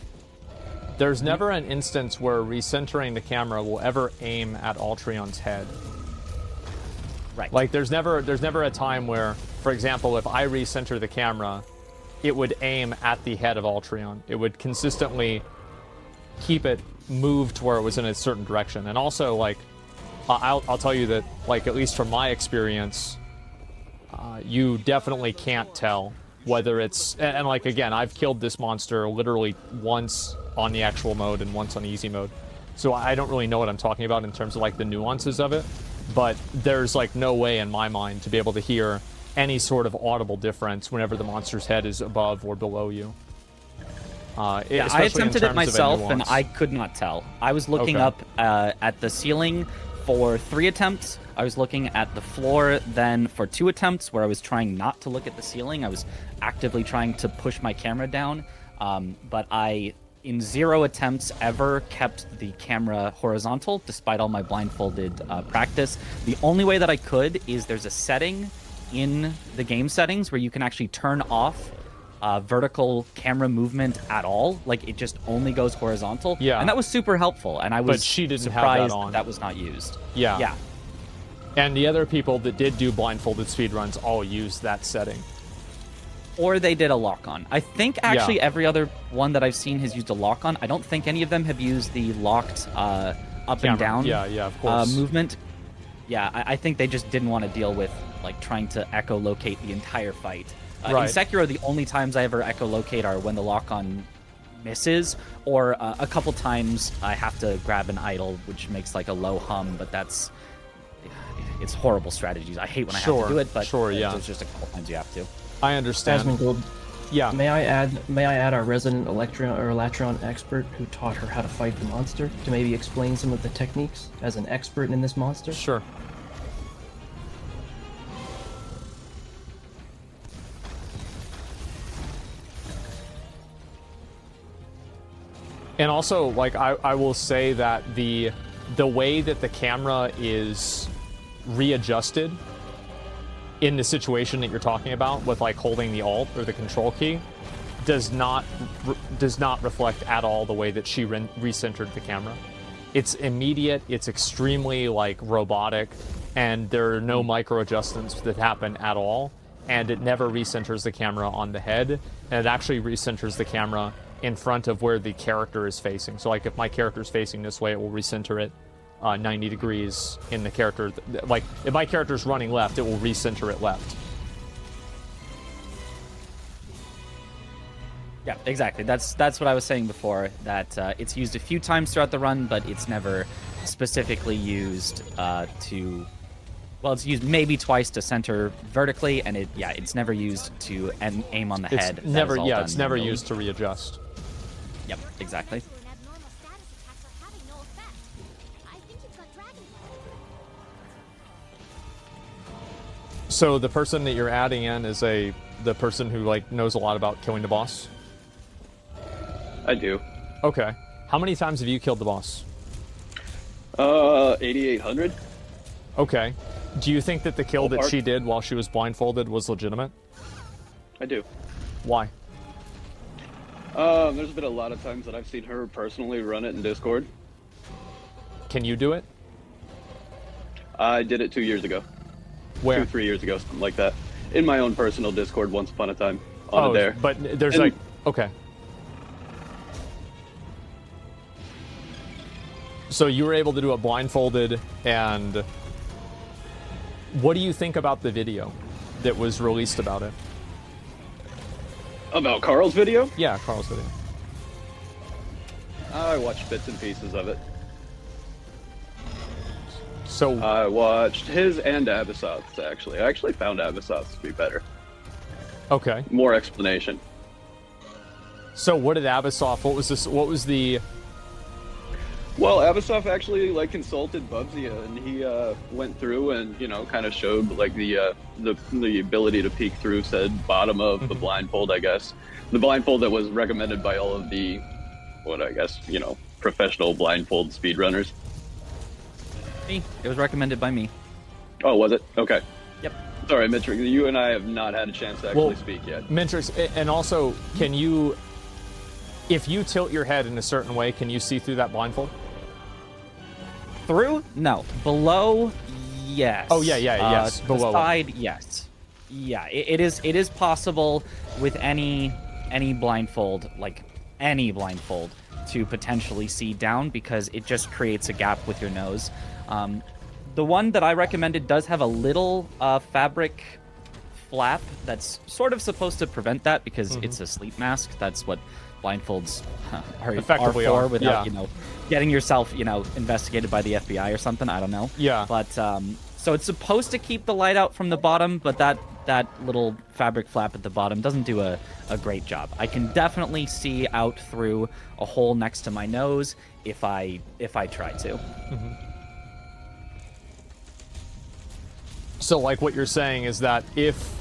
Speaker 1: there's never an instance where recentering the camera will ever aim at Altreon's head.
Speaker 8: Right.
Speaker 1: Like there's never a time where, for example, if I recenter the camera, it would aim at the head of Altreon. It would consistently keep it moved to where it was in a certain direction. And also, like, I'll tell you that, like, at least from my experience, you definitely can't tell whether it's, and like, again, I've killed this monster literally once on the actual mode and once on easy mode, so I don't really know what I'm talking about in terms of like the nuances of it, but there's like no way in my mind to be able to hear any sort of audible difference whenever the monster's head is above or below you.
Speaker 8: Yeah, I attempted it myself and I could not tell. I was looking up at the ceiling for 3 attempts. I was looking at the floor then for 2 attempts where I was trying not to look at the ceiling. I was actively trying to push my camera down, but I, in 0 attempts ever, kept the camera horizontal despite all my blindfolded practice. The only way that I could is there's a setting in the game settings where you can actually turn off vertical camera movement at all. Like, it just only goes horizontal.
Speaker 1: Yeah.
Speaker 8: And that was super helpful, and I was
Speaker 1: But she didn't have
Speaker 8: surprised
Speaker 1: that on.
Speaker 8: that was not used.
Speaker 1: Yeah.
Speaker 8: Yeah.
Speaker 1: And the other people that did do blindfolded speedruns all used that setting.
Speaker 8: or they did a lock-on. I think actually every other one that I've seen has used a lock-on. I don't think any of them have used the locked up
Speaker 1: Camera.
Speaker 8: and down
Speaker 1: of course.
Speaker 8: movement. Yeah, I think they just didn't want to deal with like trying to echolocate the entire fight.
Speaker 1: Right.
Speaker 8: In Sekiro, the only times I ever echolocate are when the lock-on misses, or a couple times I have to grab an idol, which makes like a low hum, but it's horrible strategies. I hate when I have to do it, but there's just a couple times you have to.
Speaker 1: I understand.
Speaker 7: Asmongold,
Speaker 1: Yeah.
Speaker 7: may I add our resident Electron expert who taught her how to fight the monster to maybe explain some of the techniques as an expert in this monster?
Speaker 1: Sure. And also, like, I will say that the way that the camera is readjusted in the situation that you're talking about with like holding the alt or the control key does not reflect at all the way that she recentered the camera. It's immediate, it's extremely like robotic, and there are no micro adjustments that happen at all, and it never recenters the camera on the head, and it actually recenters the camera in front of where the character is facing. So like if my character is facing this way, it will recenter it 90 degrees in the character. Like if my character is running left, it will recenter it left.
Speaker 8: Yeah, exactly. That's what I was saying before, that it's used a few times throughout the run, but it's never specifically used to... Well, it's used maybe twice to center vertically, and it's never used to aim on the head.
Speaker 1: It's never, it's never used to readjust.
Speaker 8: Yep, exactly.
Speaker 1: So the person that you're adding in is the person who like knows a lot about killing the boss?
Speaker 10: I do.
Speaker 1: Okay. How many times have you killed the boss?
Speaker 10: 8,800.
Speaker 1: Okay. Do you think that the kill that she did while she was blindfolded was legitimate?
Speaker 10: I do.
Speaker 1: Why?
Speaker 10: There's been a lot of times that I've seen her personally run it in Discord.
Speaker 1: Can you do it?
Speaker 10: I did it 2 years ago.
Speaker 1: Where?
Speaker 10: 2-3 years ago, something like that. In my own personal Discord once upon a time. On there.
Speaker 1: But there's okay. So you were able to do it blindfolded, and what do you think about the video that was released about it?
Speaker 10: About Carl's video?
Speaker 1: Yeah, Carl's video.
Speaker 10: I watched bits and pieces of it.
Speaker 1: So
Speaker 10: I watched his and Abyssos's, actually. I actually found Abyssos's to be better.
Speaker 1: Okay.
Speaker 10: More explanation.
Speaker 1: So what did Abyssoth, what was the...
Speaker 10: Well, Abyssoth actually like consulted Bubsy, and he went through and kind of showed like the ability to peek through said bottom of the blindfold. I guess the blindfold that was recommended by all of the professional blindfold speedrunners.
Speaker 8: Me. It was recommended by me.
Speaker 10: Oh, was it? Okay.
Speaker 8: Yep.
Speaker 10: Sorry, Mitrix. You and I have not had a chance to actually speak yet.
Speaker 1: Mitrix, and also, can you, if you tilt your head in a certain way, can you see through that blindfold?
Speaker 8: Through? No. Below? Yes.
Speaker 1: Oh yeah, yes.
Speaker 8: Below. The side? Yes. Yeah, it is possible with any blindfold, like any blindfold, to potentially see down because it just creates a gap with your nose. The one that I recommended does have a little fabric flap that's sort of supposed to prevent that because it's a sleep mask. That's what blindfolds are
Speaker 1: effectively
Speaker 8: for without getting yourself investigated by the FBI or something. I don't know.
Speaker 1: Yeah.
Speaker 8: But so it's supposed to keep the light out from the bottom, but that little fabric flap at the bottom doesn't do a great job. I can definitely see out through a hole next to my nose if I try to.
Speaker 1: So like what you're saying is that if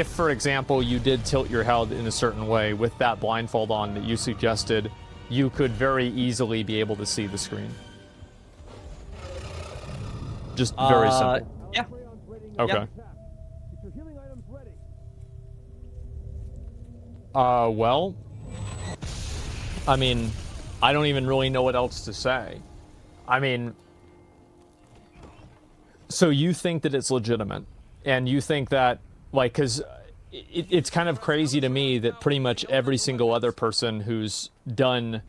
Speaker 1: for example you did tilt your head in a certain way with that blindfold on that you suggested, you could very easily be able to see the screen. Just very simple.
Speaker 8: Yeah.
Speaker 1: Okay.
Speaker 8: Yep.
Speaker 1: Well, I mean, I don't even really know what else to say. I mean, so you think that it's legitimate, and you think that, like, because it's kind of crazy to me that pretty much every single other person who's done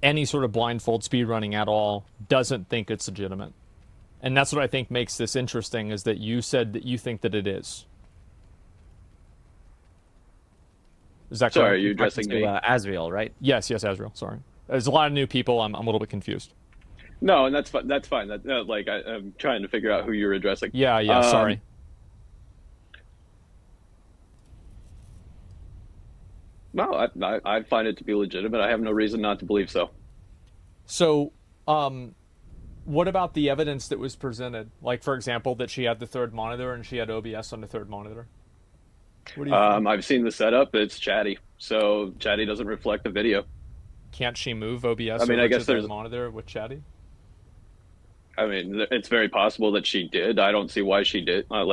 Speaker 1: any sort of blindfold speedrunning at all doesn't think it's legitimate. And that's what I think makes this interesting, is that you said that you think that it is. Is that correct?
Speaker 10: Sorry, are you addressing me?
Speaker 8: Asriel, right?
Speaker 1: Yes, Asriel. Sorry. There's a lot of new people. I'm a little bit confused.
Speaker 10: No, and that's fine. That's fine. I'm trying to figure out who you're addressing.
Speaker 1: Yeah. Sorry.
Speaker 10: No, I find it to be legitimate. I have no reason not to believe so.
Speaker 1: So, what about the evidence that was presented? Like, for example, that she had the third monitor and she had OBS on the third monitor. What do you think?
Speaker 10: I've seen the setup. It's chatty, so chatty doesn't reflect the video.
Speaker 1: Can't she move OBS?
Speaker 10: I mean,
Speaker 1: over
Speaker 10: I guess
Speaker 1: to
Speaker 10: there's
Speaker 1: the monitor with chatty.
Speaker 10: I mean, it's very possible that she did. I don't see why she did. I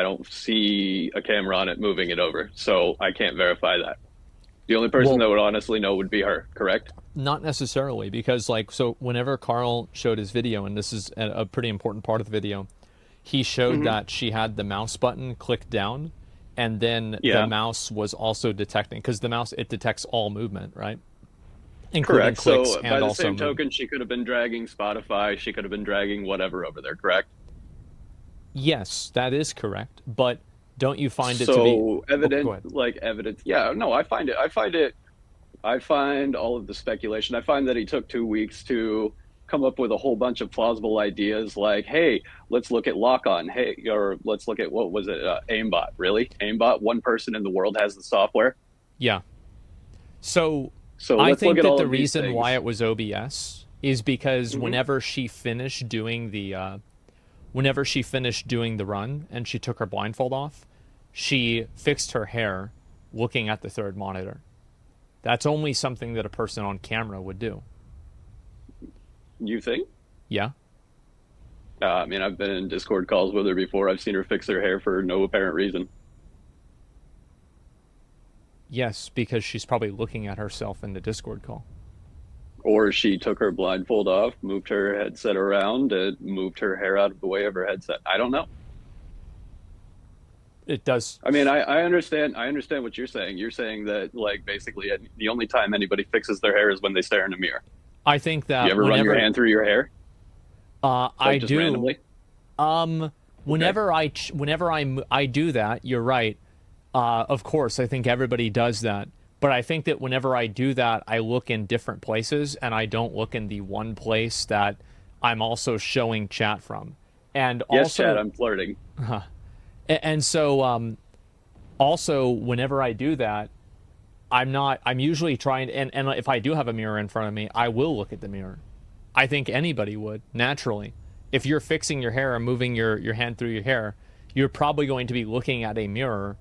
Speaker 10: don't see a camera on it moving it over, so I can't verify that. The only person that would honestly know would be her, correct?
Speaker 1: Not necessarily, because so whenever Carl showed his video, and this is a pretty important part of the video, he showed that she had the mouse button clicked down, and then the mouse was also detecting, because the mouse, it detects all movement, right? Including
Speaker 10: Correct.
Speaker 1: clicks
Speaker 10: So
Speaker 1: and
Speaker 10: by the
Speaker 1: also
Speaker 10: same
Speaker 1: movement.
Speaker 10: token, she could have been dragging Spotify. She could have been dragging whatever over there, correct?
Speaker 1: Yes, that is correct. But don't you find it to be
Speaker 10: evident?
Speaker 1: go ahead.
Speaker 10: Like evidence? Yeah. No, I find all of the speculation. I find that he took 2 weeks to come up with a whole bunch of plausible ideas. Like, hey, let's look at lock on. Hey, or let's look at what was it? Aimbot. Really? Aimbot. One person in the world has the software.
Speaker 1: Yeah. So
Speaker 10: So
Speaker 1: I
Speaker 10: let's
Speaker 1: think
Speaker 10: look at
Speaker 1: that
Speaker 10: all
Speaker 1: the
Speaker 10: of these
Speaker 1: reason
Speaker 10: things.
Speaker 1: why it was OBS is because whenever she finished doing the run and she took her blindfold off, she fixed her hair looking at the third monitor. That's only something that a person on camera would do.
Speaker 10: You think?
Speaker 1: Yeah.
Speaker 10: I mean, I've been in Discord calls with her before. I've seen her fix her hair for no apparent reason.
Speaker 1: Yes, because she's probably looking at herself in the Discord call.
Speaker 10: Or she took her blindfold off, moved her headset around, and moved her hair out of the way of her headset. I don't know.
Speaker 1: It does.
Speaker 10: I mean, I understand. I understand what you're saying. You're saying that, like, basically, the only time anybody fixes their hair is when they stare in a miror.
Speaker 1: I think that
Speaker 10: You ever run your hand through your hair?
Speaker 1: I
Speaker 10: just
Speaker 1: do.
Speaker 10: randomly?
Speaker 1: Whenever I do that, you're right. Of course, I think everybody does that. But I think that whenever I do that, I look in different places, and I don't look in the one place that I'm also showing chat from. And
Speaker 10: Yes,
Speaker 1: also,
Speaker 10: Chad, I'm flirting.
Speaker 1: and so, also, whenever I do that, I'm usually trying, and if I do have a mirror in front of me, I will look at the mirror. I think anybody would, naturally. If you're fixing your hair or moving your hand through your hair, you're probably going to be looking at a mirror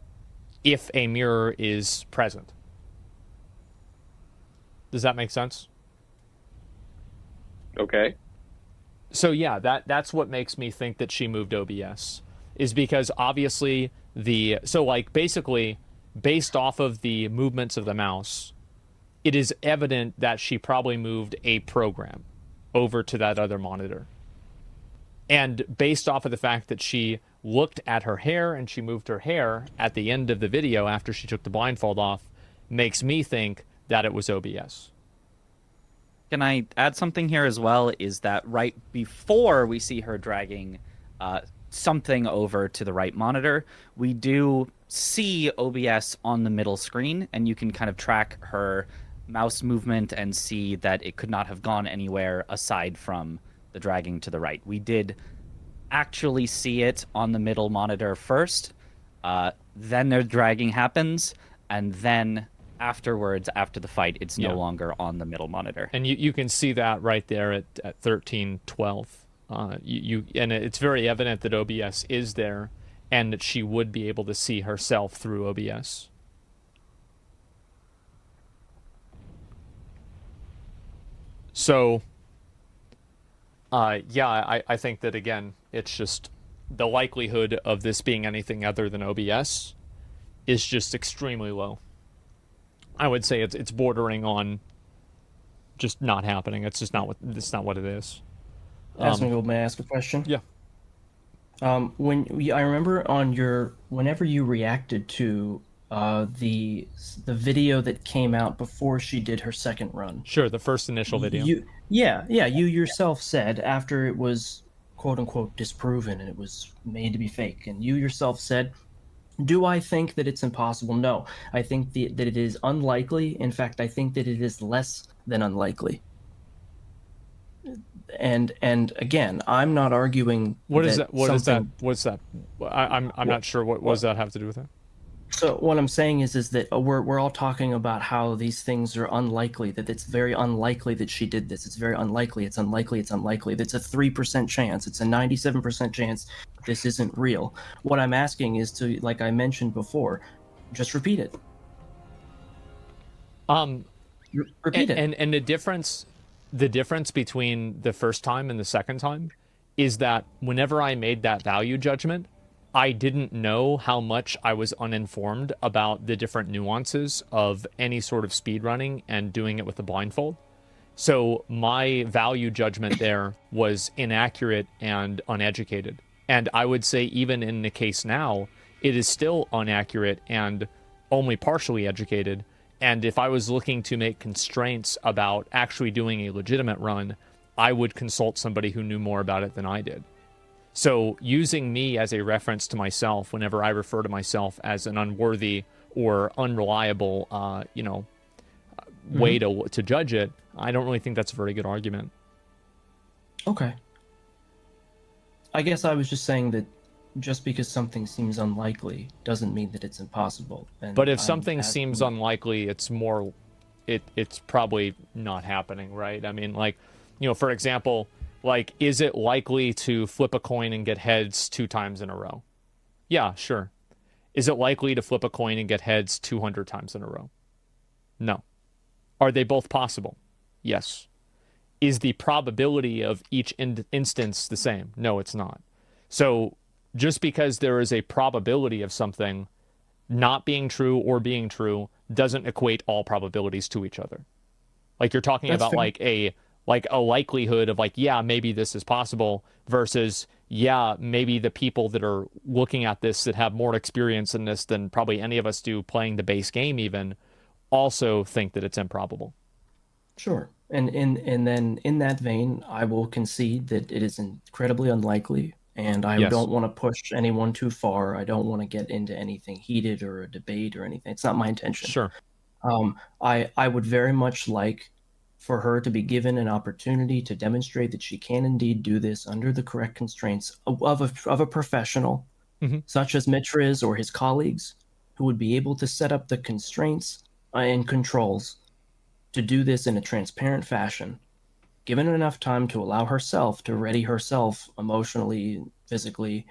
Speaker 1: if a mirror is present. Does that make sense?
Speaker 10: Okay.
Speaker 1: So yeah, that's what makes me think that she moved OBS, is because obviously basically based off of the movements of the mouse, it is evident that she probably moved a program over to that other monitor. And based off of the fact that she looked at her hair and she moved her hair at the end of the video after she took the blindfold off, makes me think that it was OBS.
Speaker 8: Can I add something here as well? Is that right before we see her dragging something over to the right monitor, we do see OBS on the middle screen, and you can kind of track her mouse movement and see that it could not have gone anywhere aside from the dragging to the right. We did actually see it on the middle monitor first, then the dragging happens, and then afterwards, after the fight, it's no longer on the middle monitor.
Speaker 1: And you can see that right there at 1312. And it's very evident that OBS is there and that she would be able to see herself through OBS. So, I think that, again, it's just the likelihood of this being anything other than OBS is just extremely low. I would say it's bordering on just not happening. It's just not what it is.
Speaker 7: Asmongold, may I ask a question?
Speaker 1: Yeah.
Speaker 7: I remember whenever you reacted to the video that came out before she did her second run.
Speaker 1: Sure, the first initial video.
Speaker 7: You yourself said after it was quote unquote disproven and it was made to be fake, and you yourself said, do I think that it's impossible? No. I think that it is unlikely. In fact, I think that it is less than unlikely. And again, I'm not arguing.
Speaker 1: What is that? What is that? What's that? I'm not sure. What does that have to do with it?
Speaker 7: So what I'm saying is that we're all talking about how these things are unlikely. That it's very unlikely that she did this. It's very unlikely. It's unlikely. It's unlikely. It's a 3% chance. It's a 97% chance this isn't real. What I'm asking is to, like I mentioned before, just repeat it. Repeat it.
Speaker 1: And the difference between the first time and the second time is that whenever I made that value judgment, I didn't know how much I was uninformed about the different nuances of any sort of speedrunning and doing it with a blindfold. So my value judgment there was inaccurate and uneducated. And I would say even in the case now, it is still inaccurate and only partially educated. And if I was looking to make constraints about actually doing a legitimate run, I would consult somebody who knew more about it than I did. So using me as a reference to myself whenever I refer to myself as an unworthy or unreliable, way to judge it, I don't really think that's a very good argument.
Speaker 7: Okay. I guess I was just saying that just because something seems unlikely doesn't mean that it's impossible.
Speaker 1: But if something seems unlikely, it's probably not happening, right? I mean, like, for example, like, is it likely to flip a coin and get heads 2 times in a row? Yeah, sure. Is it likely to flip a coin and get heads 200 times in a row? No. Are they both possible? Yes. Is the probability of each instance the same? No, it's not. So just because there is a probability of something not being true or being true doesn't equate all probabilities to each other. Like, you're talking about fair. like a likelihood of like, yeah, maybe this is possible versus, yeah, maybe the people that are looking at this that have more experience in this than probably any of us do playing the base game even also think that it's improbable.
Speaker 7: Sure. And then in that vein, I will concede that it is incredibly unlikely, and I don't want to push anyone too far. I don't want to get into anything heated or a debate or anything. It's not my intention.
Speaker 1: Sure.
Speaker 7: I would very much like for her to be given an opportunity to demonstrate that she can indeed do this under the correct constraints of a professional, such as Mitriz or his colleagues, who would be able to set up the constraints and controls to do this in a transparent fashion, given enough time to allow herself to ready herself emotionally, physically,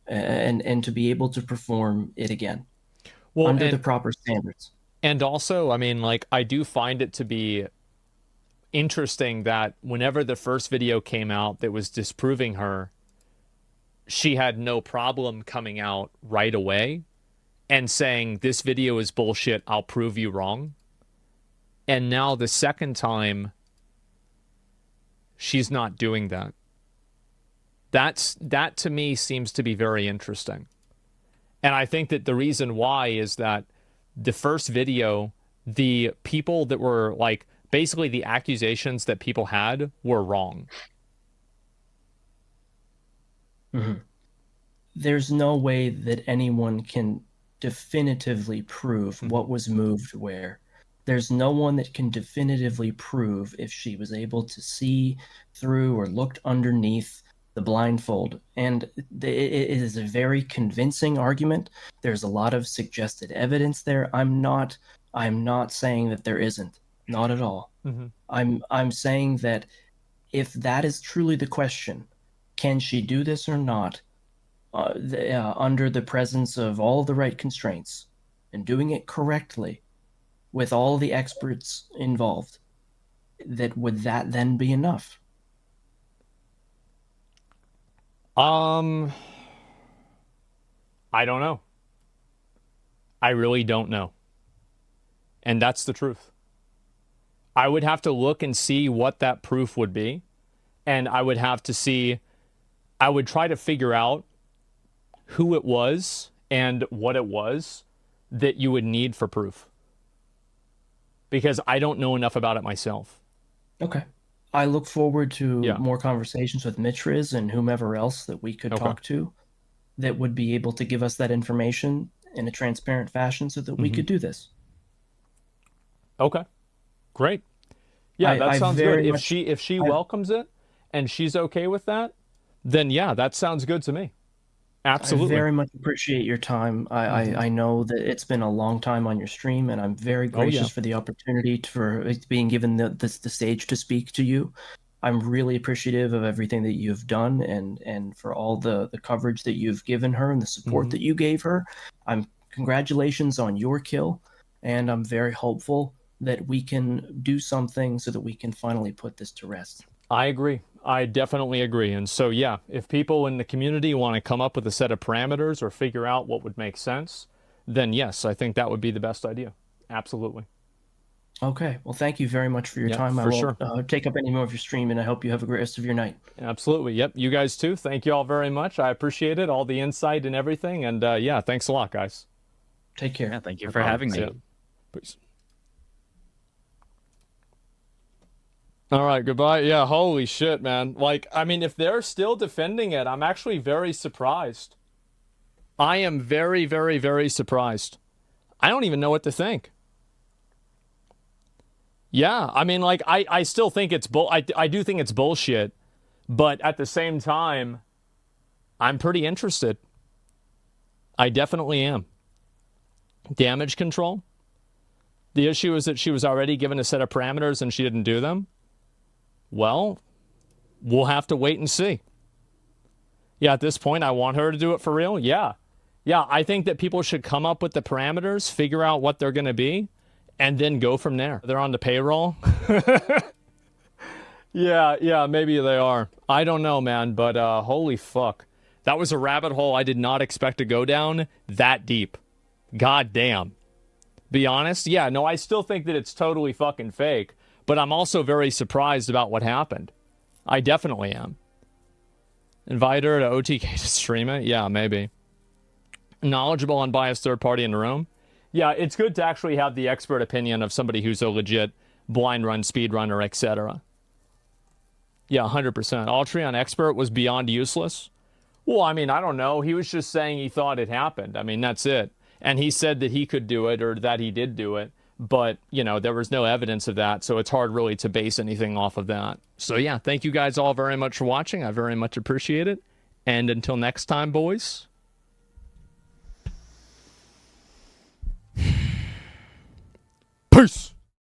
Speaker 7: and to be able to perform it again under the proper standards.
Speaker 1: And also, I mean, like, I do find it to be interesting that whenever the first video came out that was disproving her, she had no problem coming out right away and saying, this video is bullshit, I'll prove you wrong. And now the second time, she's not doing that. That to me seems to be very interesting. And I think that the reason why is that the first video, the people that were like, basically the accusations that people had were wrong.
Speaker 7: There's no way that anyone can definitively prove what was moved where. There's no one that can definitively prove if she was able to see through or looked underneath the blindfold. And it is a very convincing argument. There's a lot of suggested evidence there. I'm not saying that there isn't. Not at all. I'm saying that if that is truly the question, can she do this or not, under the presence of all the right constraints and doing it correctly with all the experts involved, would that then be enough?
Speaker 1: I don't know. I really don't know. And that's the truth. I would have to look and see what that proof would be. And I would have to see, I would try to figure out who it was and what it was that you would need for proof. Because I don't know enough about it myself.
Speaker 7: Okay. I look forward to
Speaker 1: Yeah.
Speaker 7: more conversations with Mitriz and whomever else that we could
Speaker 1: Okay.
Speaker 7: talk to that would be able to give us that information in a transparent fashion so that we could do this.
Speaker 1: Okay. Great. Yeah, that
Speaker 7: I
Speaker 1: sounds
Speaker 7: very
Speaker 1: good.
Speaker 7: much-
Speaker 1: If she welcomes it and she's okay with that, then yeah, that sounds good to me. Absolutely.
Speaker 7: I very much appreciate your time. I know that it's been a long time on your stream, and I'm very gracious for the opportunity for being given the stage to speak to you. I'm really appreciative of everything that you've done and for all the coverage that you've given her and the support that you gave her. Congratulations on your kill, and I'm very hopeful that we can do something so that we can finally put this to rest.
Speaker 1: I agree. I definitely agree. And so, yeah, if people in the community want to come up with a set of parameters or figure out what would make sense, then yes, I think that would be the best idea. Absolutely.
Speaker 7: Okay. Well, thank you very much for your time. I won't take up any more of your stream, and I hope you have a great rest of your night.
Speaker 1: Absolutely. Yep. You guys too. Thank you all very much. I appreciate it, all the insight and everything. And yeah, thanks a lot, guys.
Speaker 7: Take care.
Speaker 8: Yeah, thank you for having me.
Speaker 1: Yeah. Peace. All right, goodbye. Yeah, holy shit, man. Like, I mean, if they're still defending it, I'm actually very surprised. I am very, very, very surprised. I don't even know what to think. Yeah, I mean, like, I still think it's I do think it's bullshit, but at the same time, I'm pretty interested. I definitely am. Damage control. The issue is that she was already given a set of parameters and she didn't do them. Well, we'll have to wait and see. Yeah, at this point, I want her to do it for real. Yeah. Yeah, I think that people should come up with the parameters, figure out what they're going to be, and then go from there. They're on the payroll. Yeah, maybe they are. I don't know, man, but holy fuck. That was a rabbit hole I did not expect to go down that deep. God damn. Be honest? Yeah, no, I still think that it's totally fucking fake, but I'm also very surprised about what happened. I definitely am. Invite her to OTK to stream it? Yeah, maybe. Knowledgeable, unbiased third party in the room? Yeah, it's good to actually have the expert opinion of somebody who's a legit blind run, speedrunner, etc. Yeah, 100%. Altreon expert was beyond useless? Well, I mean, I don't know. He was just saying he thought it happened. I mean, that's it. And he said that he could do it or that he did do it. But, you know, there was no evidence of that. So it's hard really to base anything off of that. So, yeah, thank you guys all very much for watching. I very much appreciate it. And until next time, boys. Peace.